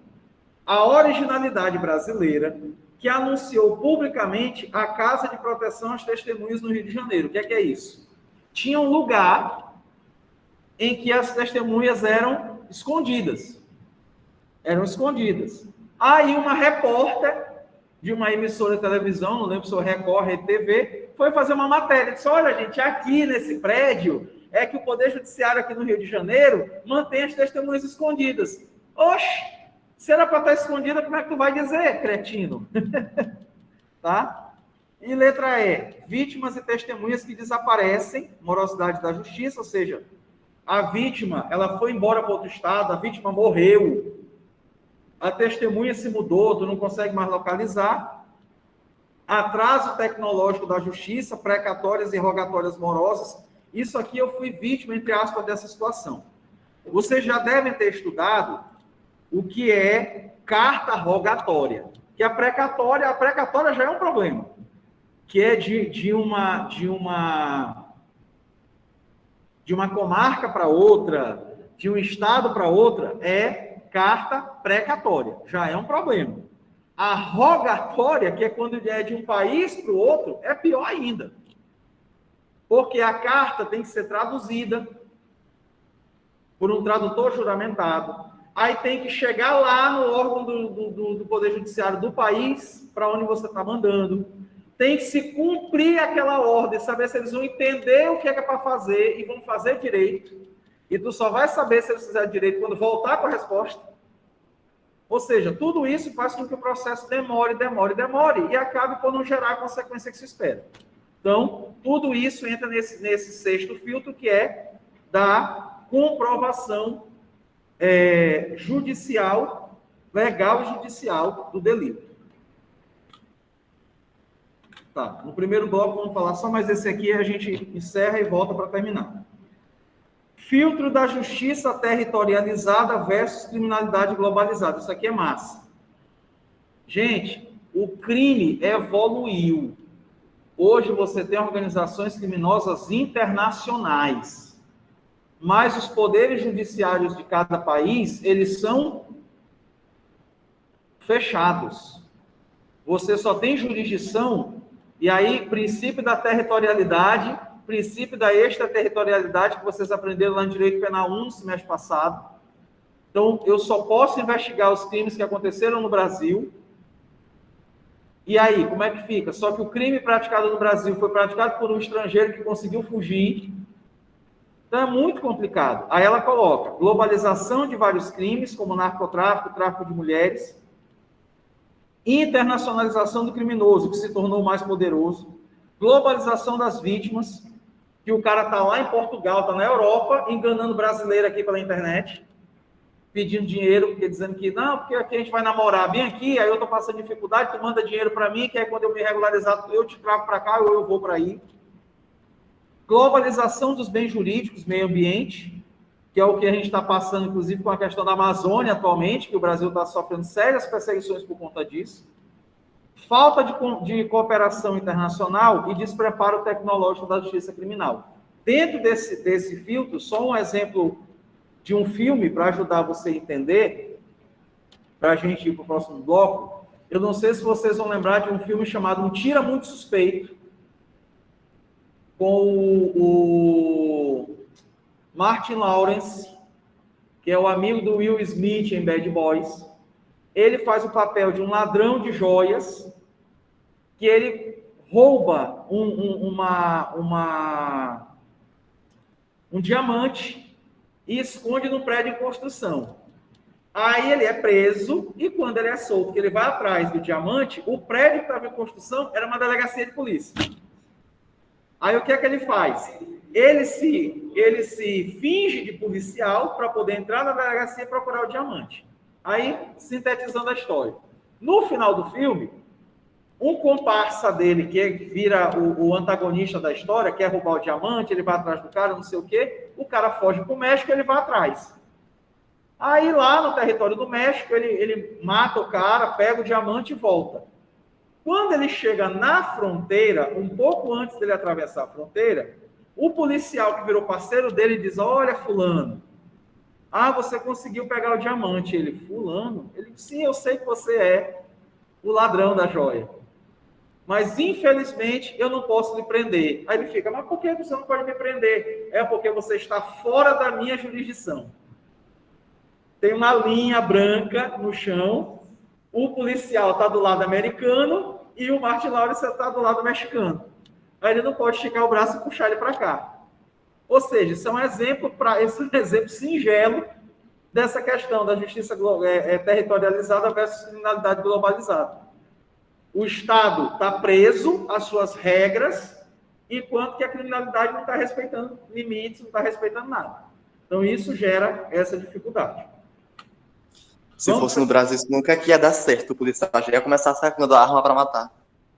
A originalidade brasileira que anunciou publicamente a Casa de Proteção às Testemunhas no Rio de Janeiro. O que é isso? Tinha um lugar em que as testemunhas eram escondidas. Aí uma repórter de uma emissora de televisão, não lembro se foi Record, Rede TV, foi fazer uma matéria. Disse, olha, gente, aqui nesse prédio é que o Poder Judiciário aqui no Rio de Janeiro mantém as testemunhas escondidas. Oxe! Se era para estar escondida, como é que tu vai dizer, cretino? Tá? E letra E, vítimas e testemunhas que desaparecem, morosidade da justiça, ou seja, a vítima, ela foi embora para outro estado, a vítima morreu, a testemunha se mudou, tu não consegue mais localizar, atraso tecnológico da justiça, precatórias e rogatórias morosas, isso aqui eu fui vítima, entre aspas, dessa situação. Vocês já devem ter estudado o que é carta rogatória. Que a precatória já é um problema. Que é de uma comarca para outra, de um estado para outra, é carta precatória. Já é um problema. A rogatória, que é quando é de um país para o outro, é pior ainda. Porque a carta tem que ser traduzida por um tradutor juramentado. Aí tem que chegar lá no órgão do Poder Judiciário do país para onde você está mandando. Tem que se cumprir aquela ordem, saber se eles vão entender o que é para fazer e vão fazer direito. E tu só vai saber se eles fizerem direito quando voltar com a resposta. Ou seja, tudo isso faz com que o processo demore e acabe por não gerar a consequência que se espera. Então, tudo isso entra nesse sexto filtro, que é da comprovação judicial, legal e judicial do delito. Tá, no primeiro bloco vamos falar só mais esse aqui, a gente encerra e volta para terminar. Filtro da justiça territorializada versus criminalidade globalizada. Isso aqui é massa. Gente, o crime evoluiu. Hoje você tem organizações criminosas internacionais. Mas os poderes judiciários de cada país, eles são fechados. Você só tem jurisdição, e aí, princípio da territorialidade, princípio da extraterritorialidade, que vocês aprenderam lá no Direito Penal 1, no semestre passado. Então, eu só posso investigar os crimes que aconteceram no Brasil. E aí, como é que fica? Só que o crime praticado no Brasil foi praticado por um estrangeiro que conseguiu fugir. Então, é muito complicado. Aí ela coloca globalização de vários crimes, como narcotráfico, tráfico de mulheres, internacionalização do criminoso, que se tornou mais poderoso, globalização das vítimas, que o cara está lá em Portugal, está na Europa, enganando brasileiro aqui pela internet, pedindo dinheiro, porque dizendo que, não, porque aqui a gente vai namorar bem aqui, aí eu estou passando dificuldade, tu manda dinheiro para mim, que aí quando eu me regularizar, eu te trago para cá ou eu vou para aí. Globalização dos bens jurídicos, meio ambiente, que é o que a gente está passando, inclusive, com a questão da Amazônia atualmente, que o Brasil está sofrendo sérias perseguições por conta disso. Falta de cooperação internacional e despreparo tecnológico da justiça criminal. Dentro desse filtro, só um exemplo de um filme para ajudar você a entender, para a gente ir para o próximo bloco. Eu não sei se vocês vão lembrar de um filme chamado Um Tira Muito Suspeito, com o Martin Lawrence, que é o amigo do Will Smith em Bad Boys. Ele faz o papel de um ladrão de joias, que ele rouba um diamante e esconde no prédio em construção. Aí ele é preso, e quando ele é solto, que ele vai atrás do diamante, o prédio que estava em construção era uma delegacia de polícia. Aí o que é que ele faz? Ele se finge de policial para poder entrar na delegacia e procurar o diamante. Aí, sintetizando a história. No final do filme, um comparsa dele, que vira o antagonista da história, quer roubar o diamante, ele vai atrás do cara, não sei o quê, o cara foge para o México, ele vai atrás. Aí lá no território do México, ele mata o cara, pega o diamante e volta. Quando ele chega na fronteira, um pouco antes dele atravessar a fronteira, o policial que virou parceiro dele diz: olha, fulano, você conseguiu pegar o diamante. Ele: fulano? Ele: sim, eu sei que você é o ladrão da joia, mas infelizmente eu não posso lhe prender. Aí ele fica: mas por que você não pode me prender? É porque você está fora da minha jurisdição. Tem uma linha branca no chão, o policial está do lado americano e o Martin Lawrence está do lado mexicano. Aí ele não pode esticar o braço e puxar ele para cá. Ou seja, isso é um exemplo singelo dessa questão da justiça territorializada versus criminalidade globalizada. O Estado está preso às suas regras, enquanto que a criminalidade não está respeitando limites, não está respeitando nada. Então, isso gera essa dificuldade. Se fosse no Brasil, isso nunca ia dar certo. O policial já ia começar sacando a arma para matar.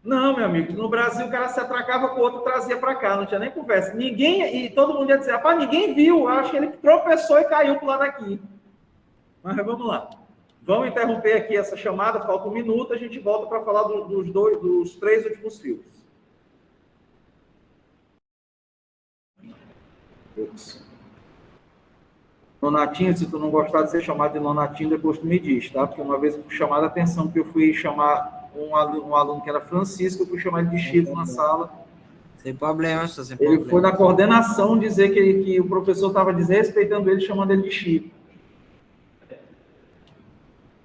Não, meu amigo, no Brasil o cara se atracava com o outro, trazia para cá, não tinha nem conversa. E todo mundo ia dizer: rapaz, ninguém viu, eu acho que ele tropeçou e caiu pro lado daqui. Mas vamos lá. Vamos interromper aqui essa chamada, falta 1 minuto, a gente volta para falar dos 3 últimos filmes. Nonatinho, se tu não gostar de ser chamado de Nonatinho, depois tu me diz, tá? Porque uma vez eu fui chamado a atenção, porque eu fui chamar um aluno que era Francisco, eu fui chamar ele de Chico na sala. Sem problema, sem Ele problema. foi na coordenação dizer que o professor estava desrespeitando ele, chamando ele de Chico.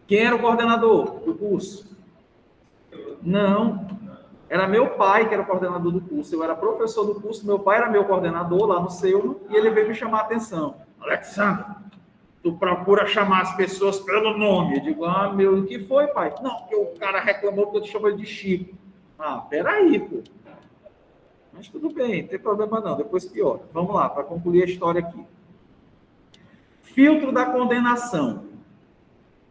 Quem era o coordenador do curso? Não. Era meu pai que era o coordenador do curso. Eu era professor do curso, meu pai era meu coordenador lá no Seuno, e ele veio me chamar a atenção. Alexandre, tu procura chamar as pessoas pelo nome. Eu digo: meu, o que foi, pai? Não, porque o cara reclamou que eu te chamo ele de Chico. Peraí, pô. Mas tudo bem, não tem problema não, depois piora. Vamos lá, para concluir a história aqui. Filtro da condenação.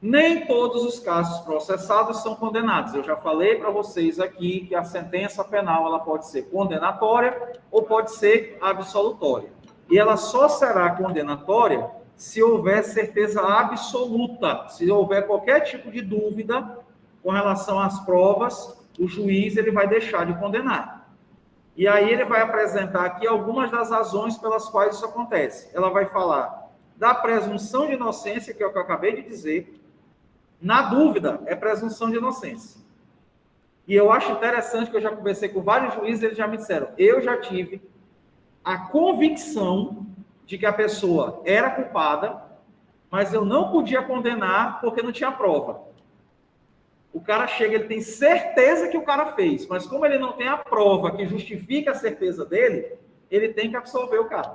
Nem todos os casos processados são condenados. Eu já falei para vocês aqui que a sentença penal ela pode ser condenatória ou pode ser absolutória. E ela só será condenatória se houver certeza absoluta, se houver qualquer tipo de dúvida com relação às provas, o juiz ele vai deixar de condenar. E aí ele vai apresentar aqui algumas das razões pelas quais isso acontece. Ela vai falar da presunção de inocência, que é o que eu acabei de dizer. Na dúvida, é presunção de inocência. E eu acho interessante que eu já conversei com vários juízes, eles já me disseram: eu já tive a convicção de que a pessoa era culpada, mas eu não podia condenar porque não tinha prova. O cara chega, ele tem certeza que o cara fez, mas como ele não tem a prova que justifica a certeza dele, ele tem que absolver o cara.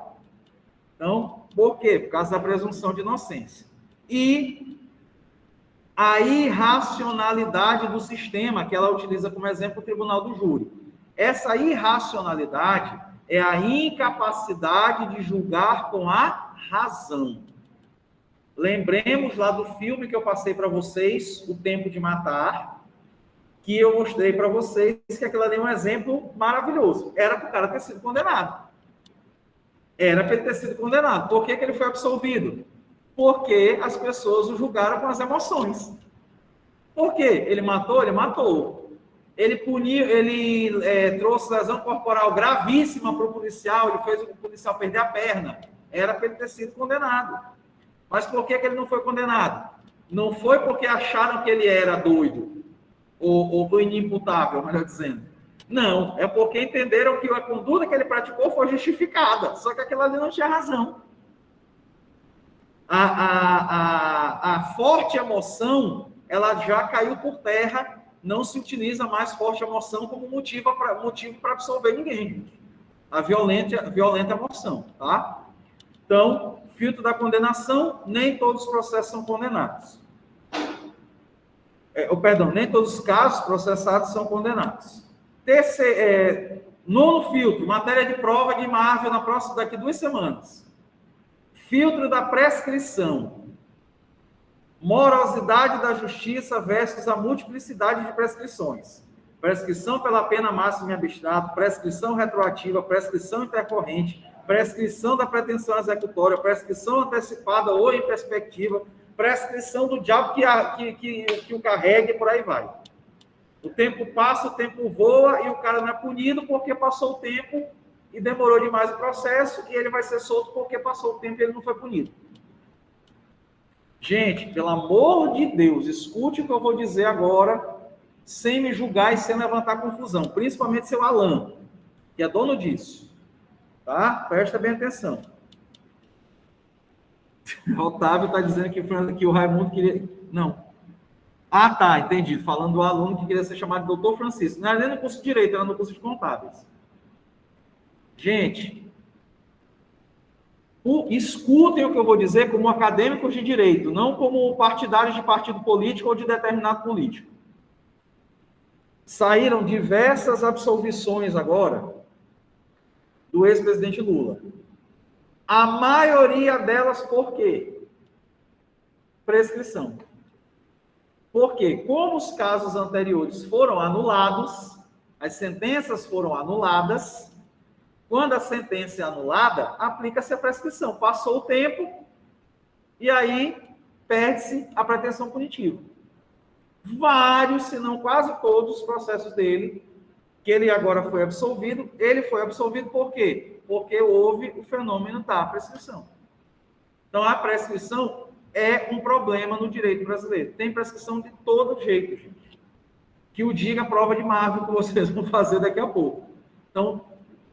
Então, por quê? Por causa da presunção de inocência. E a irracionalidade do sistema, que ela utiliza como exemplo o tribunal do júri. Essa irracionalidade é a incapacidade de julgar com a razão. Lembremos lá do filme que eu passei para vocês, O Tempo de Matar, que eu mostrei para vocês que aquilo ali é um exemplo maravilhoso. Era para o cara ter sido condenado. Era para ele ter sido condenado. Por que ele foi absolvido? Porque as pessoas o julgaram com as emoções. Por quê? Ele matou? Ele matou. Ele puniu, trouxe lesão corporal gravíssima para o policial, ele fez o policial perder a perna. Era para ele ter sido condenado. Mas por que ele não foi condenado? Não foi porque acharam que ele era doido, ou inimputável, melhor dizendo. Não, é porque entenderam que a conduta que ele praticou foi justificada, só que aquilo ali não tinha razão. A forte emoção, ela já caiu por terra, não se utiliza mais forte emoção como motivo para absolver ninguém. A violenta emoção, tá? Então, filtro da condenação, nem todos os processos são condenados. Nem todos os casos processados são condenados. Nono filtro, matéria de prova de Marvel daqui 2 semanas. Filtro da prescrição. Morosidade da justiça versus a multiplicidade de prescrições. Prescrição pela pena máxima em abstrato, prescrição retroativa, prescrição intercorrente, prescrição da pretensão executória, prescrição antecipada ou em perspectiva, prescrição do diabo que o carregue e por aí vai. O tempo passa, o tempo voa e o cara não é punido porque passou o tempo e demorou demais o processo e ele vai ser solto porque passou o tempo e ele não foi punido. Gente, pelo amor de Deus, escute o que eu vou dizer agora, sem me julgar e sem levantar confusão, principalmente seu Alan, que é dono disso. Tá? Presta bem atenção. O Otávio está dizendo que o Raimundo queria... Não. Ah, tá, entendi. Falando do aluno que queria ser chamado de doutor Francisco. Não era nem no curso de Direito, era no curso de Contábeis. Gente, escutem o que eu vou dizer como acadêmicos de Direito, não como partidários de partido político ou de determinado político. Saíram diversas absolvições agora do ex-presidente Lula. A maioria delas, por quê? Prescrição. Porque, como os casos anteriores foram anulados, as sentenças foram anuladas, quando a sentença é anulada, aplica-se a prescrição. Passou o tempo, e aí perde-se a pretensão punitiva. Vários, se não quase todos, os processos dele, que ele agora foi absolvido, ele foi absolvido por quê? Porque houve o fenômeno da prescrição. Então, a prescrição é um problema no direito brasileiro. Tem prescrição de todo jeito, gente. Que o diga a prova de Marvel que vocês vão fazer daqui a pouco. Então,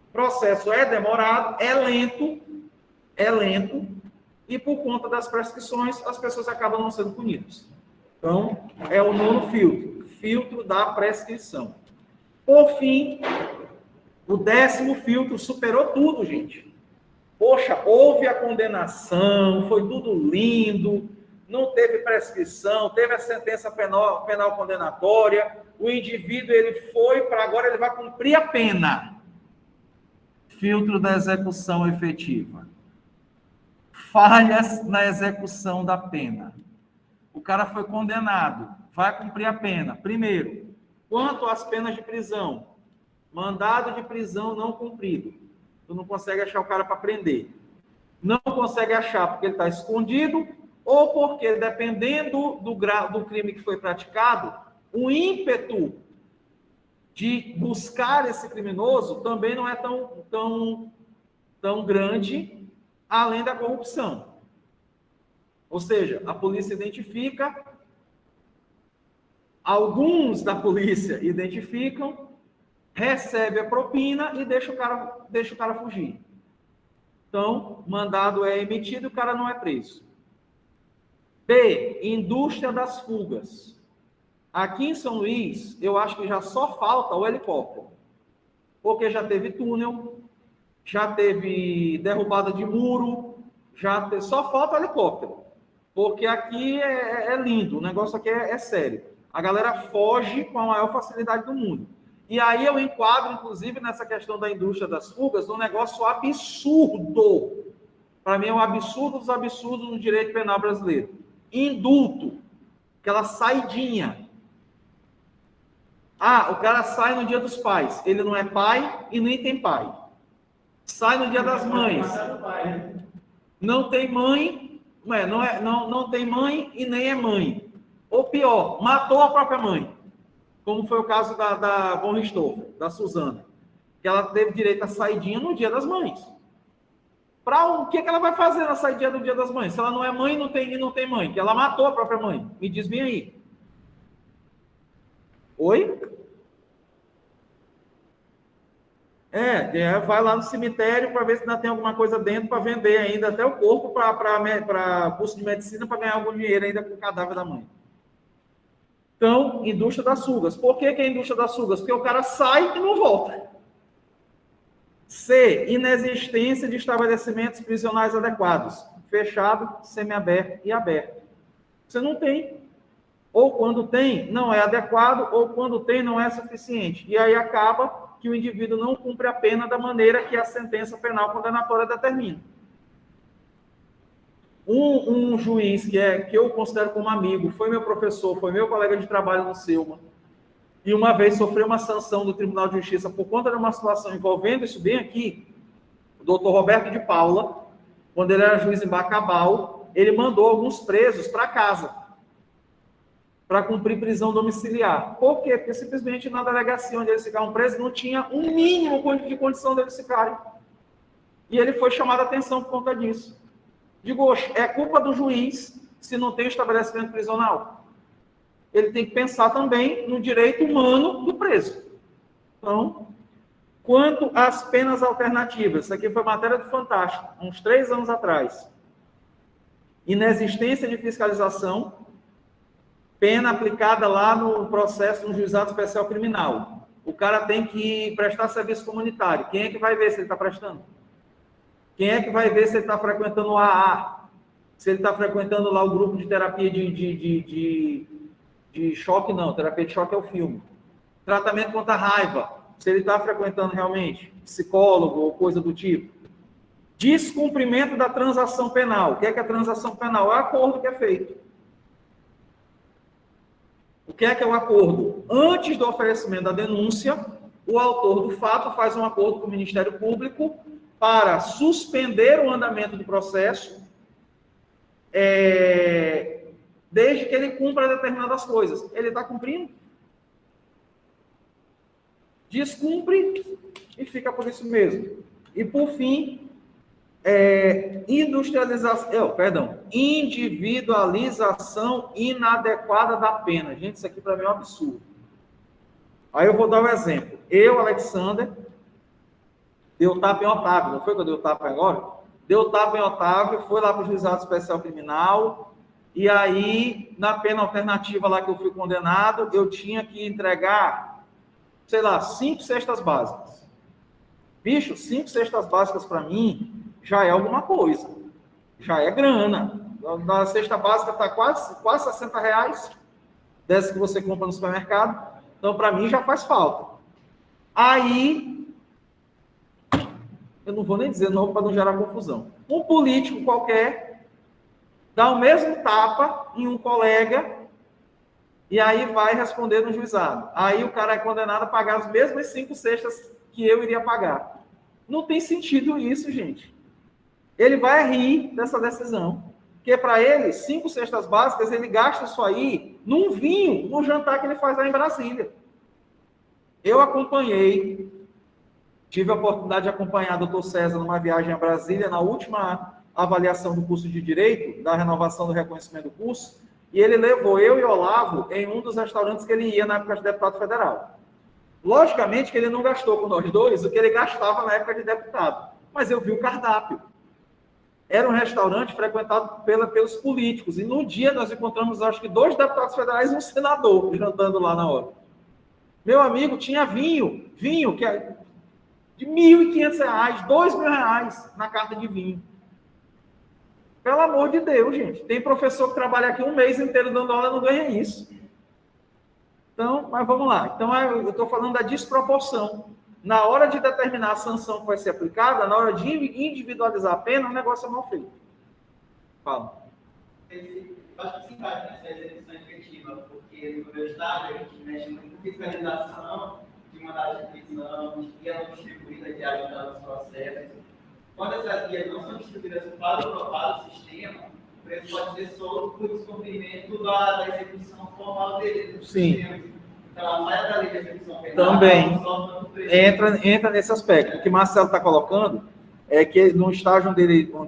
o processo é demorado, é lento, e por conta das prescrições, as pessoas acabam não sendo punidas. Então, é o nono filtro da prescrição. Por fim, o 10º filtro superou tudo, gente. Poxa, houve a condenação, foi tudo lindo, não teve prescrição, teve a sentença penal condenatória, o indivíduo ele foi para agora, ele vai cumprir a pena. Filtro da execução efetiva. Falhas na execução da pena. O cara foi condenado, vai cumprir a pena. Primeiro, quanto às penas de prisão, mandado de prisão não cumprido. Tu não consegue achar o cara para prender. Não consegue achar porque ele está escondido ou porque, dependendo do crime que foi praticado, o ímpeto de buscar esse criminoso também não é tão grande, além da corrupção. Ou seja, a polícia identifica, alguns da polícia identificam, recebe a propina e deixa o cara fugir. Então, mandado é emitido e o cara não é preso. B, indústria das fugas. Aqui em São Luís, eu acho que já só falta o helicóptero. Porque já teve túnel, já teve derrubada de muro, só falta o helicóptero. Porque aqui é lindo, o negócio aqui é sério. A galera foge com a maior facilidade do mundo. E aí eu enquadro, inclusive, nessa questão da indústria das fugas, um negócio absurdo. Para mim é um absurdo dos absurdos no direito penal brasileiro. Indulto. Aquela saidinha. Ah, o cara sai no Dia dos Pais. Ele não é pai e nem tem pai. Sai no Dia das Mães. Não tem mãe, não tem mãe e nem é mãe. Ou pior, matou a própria mãe. Como foi o caso da Von Richthofen, da Suzana, que ela teve direito à saidinha no Dia das Mães. O que ela vai fazer na saidinha do Dia das Mães? Se ela não é mãe e não tem mãe, que ela matou a própria mãe. Me diz bem aí. Oi? Vai lá no cemitério para ver se ainda tem alguma coisa dentro para vender ainda, até o corpo para curso de medicina, para ganhar algum dinheiro ainda com o cadáver da mãe. Então, indústria das fugas. Por que é a indústria das fugas? Porque o cara sai e não volta. C, inexistência de estabelecimentos prisionais adequados. fechado, semiaberto e aberto. Você não tem. Ou quando tem, não é adequado, ou quando tem, não é suficiente. E aí acaba que o indivíduo não cumpre a pena da maneira que a sentença penal condenatória determina. Um juiz que eu considero como amigo, foi meu professor, foi meu colega de trabalho no Selma, e uma vez sofreu uma sanção do Tribunal de Justiça por conta de uma situação envolvendo isso bem aqui, o doutor Roberto de Paula, quando ele era juiz em Bacabal, ele mandou alguns presos para casa, para cumprir prisão domiciliar. Por quê? Porque simplesmente na delegacia onde eles ficavam presos não tinha um mínimo de condição deles ficarem. E ele foi chamado a atenção por conta disso. Digo, é culpa do juiz se não tem estabelecimento prisional. Ele tem que pensar também no direito humano do preso. Então, quanto às penas alternativas, isso aqui foi matéria do Fantástico, uns 3 anos atrás. Inexistência de fiscalização, pena aplicada lá no processo no juizado especial criminal. O cara tem que prestar serviço comunitário. Quem é que vai ver se ele está prestando? Quem é que vai ver se ele está frequentando o AA? Se ele está frequentando lá o grupo de terapia de choque? Não, terapia de choque é o filme. Tratamento contra a raiva. Se ele está frequentando realmente psicólogo ou coisa do tipo. Descumprimento da transação penal. O que é a transação penal? É o acordo que é feito. O que é o acordo? Antes do oferecimento da denúncia, o autor do fato faz um acordo com o Ministério Público para suspender o andamento do processo, desde que ele cumpra determinadas coisas. Ele está cumprindo? Descumpre e fica por isso mesmo. E, por fim, individualização inadequada da pena. Gente, isso aqui para mim é um absurdo. Aí eu vou dar um exemplo. Eu, Alexander, deu tapa em Otávio, não foi que eu dei o tapa agora? Deu tapa em Otávio, foi lá para o juizado especial criminal, e aí, na pena alternativa lá que eu fui condenado, eu tinha que entregar, sei lá, 5 cestas básicas. Bicho, 5 cestas básicas para mim já é alguma coisa. Já é grana. Na cesta básica está quase R$60, dessa que você compra no supermercado. Então, para mim, já faz falta. Aí, eu não vou nem dizer novo para não gerar confusão. Um político qualquer dá o mesmo tapa em um colega e aí vai responder no juizado. Aí o cara é condenado a pagar as mesmas 5 cestas que eu iria pagar. Não tem sentido isso, gente. Ele vai rir dessa decisão. Porque para ele, 5 cestas básicas, ele gasta isso aí num vinho, no jantar que ele faz lá em Brasília. Eu acompanhei, tive a oportunidade de acompanhar o Dr. César numa viagem a Brasília, na última avaliação do curso de Direito, da renovação do reconhecimento do curso, e ele levou eu e Olavo em um dos restaurantes que ele ia na época de deputado federal. Logicamente que ele não gastou com nós dois o que ele gastava na época de deputado, mas eu vi o cardápio. Era um restaurante frequentado pelos políticos, e no dia nós encontramos, acho que 2 deputados federais e um senador jantando lá na hora. Meu amigo, tinha vinho que é de R$1.500, R$2.000 na carta de vinho. Pelo amor de Deus, gente. Tem professor que trabalha aqui um mês inteiro dando aula e não ganha isso. Então, mas vamos lá. Então, eu estou falando da desproporção. Na hora de determinar a sanção que vai ser aplicada, na hora de individualizar a pena, o negócio é mal feito. Fala. Eu acho que se encaixa nessa execução efetiva, porque no meu estado a gente mexe muito com fiscalização de mandado de prisão, de guia não distribuída de ajudar nos processos. Quando essas guias não são distribuídas para o sistema, o preso pode ser solto por descumprimento da execução formal dele. Sim. Então, a falha da lei de execução penal também entra nesse aspecto. O que Marcelo está colocando é que no estágio onde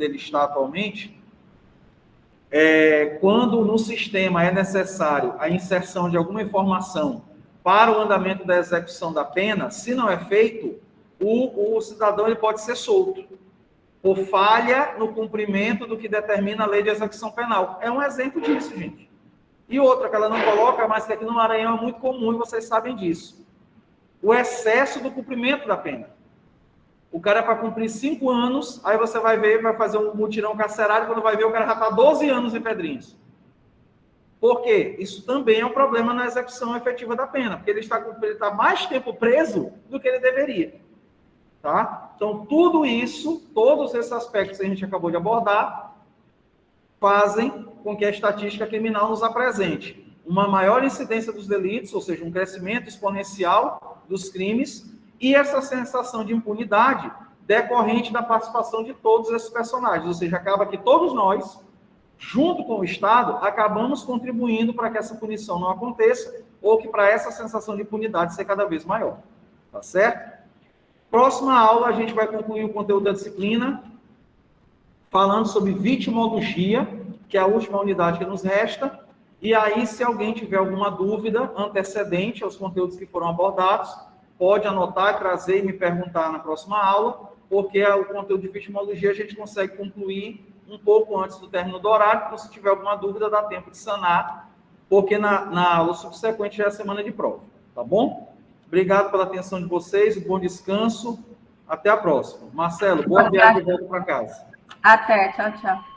ele está atualmente, quando no sistema é necessário a inserção de alguma informação para o andamento da execução da pena, se não é feito, o cidadão ele pode ser solto por falha no cumprimento do que determina a lei de execução penal. É um exemplo disso, gente. E outra que ela não coloca, mas que aqui no Maranhão é muito comum e vocês sabem disso. O excesso do cumprimento da pena. O cara é para cumprir 5 anos, aí você vai ver, vai fazer um mutirão carcerário, quando vai ver, o cara já está 12 anos em Pedrinhos. Por quê? Isso também é um problema na execução efetiva da pena, porque ele está mais tempo preso do que ele deveria. Tá? Então, tudo isso, todos esses aspectos que a gente acabou de abordar, fazem com que a estatística criminal nos apresente uma maior incidência dos delitos, ou seja, um crescimento exponencial dos crimes, e essa sensação de impunidade decorrente da participação de todos esses personagens. Ou seja, acaba que todos nós, junto com o Estado, acabamos contribuindo para que essa punição não aconteça, ou que para essa sensação de impunidade ser cada vez maior. Tá certo? Próxima aula, a gente vai concluir o conteúdo da disciplina, falando sobre vitimologia, que é a última unidade que nos resta. E aí, se alguém tiver alguma dúvida antecedente aos conteúdos que foram abordados, pode anotar, trazer e me perguntar na próxima aula, porque o conteúdo de vitimologia a gente consegue concluir um pouco antes do término do horário, então se tiver alguma dúvida dá tempo de sanar, porque na aula subsequente já é a semana de prova, tá bom? Obrigado pela atenção de vocês, bom descanso, até a próxima. Marcelo, boa viagem de volta para casa. Até, tchau, tchau.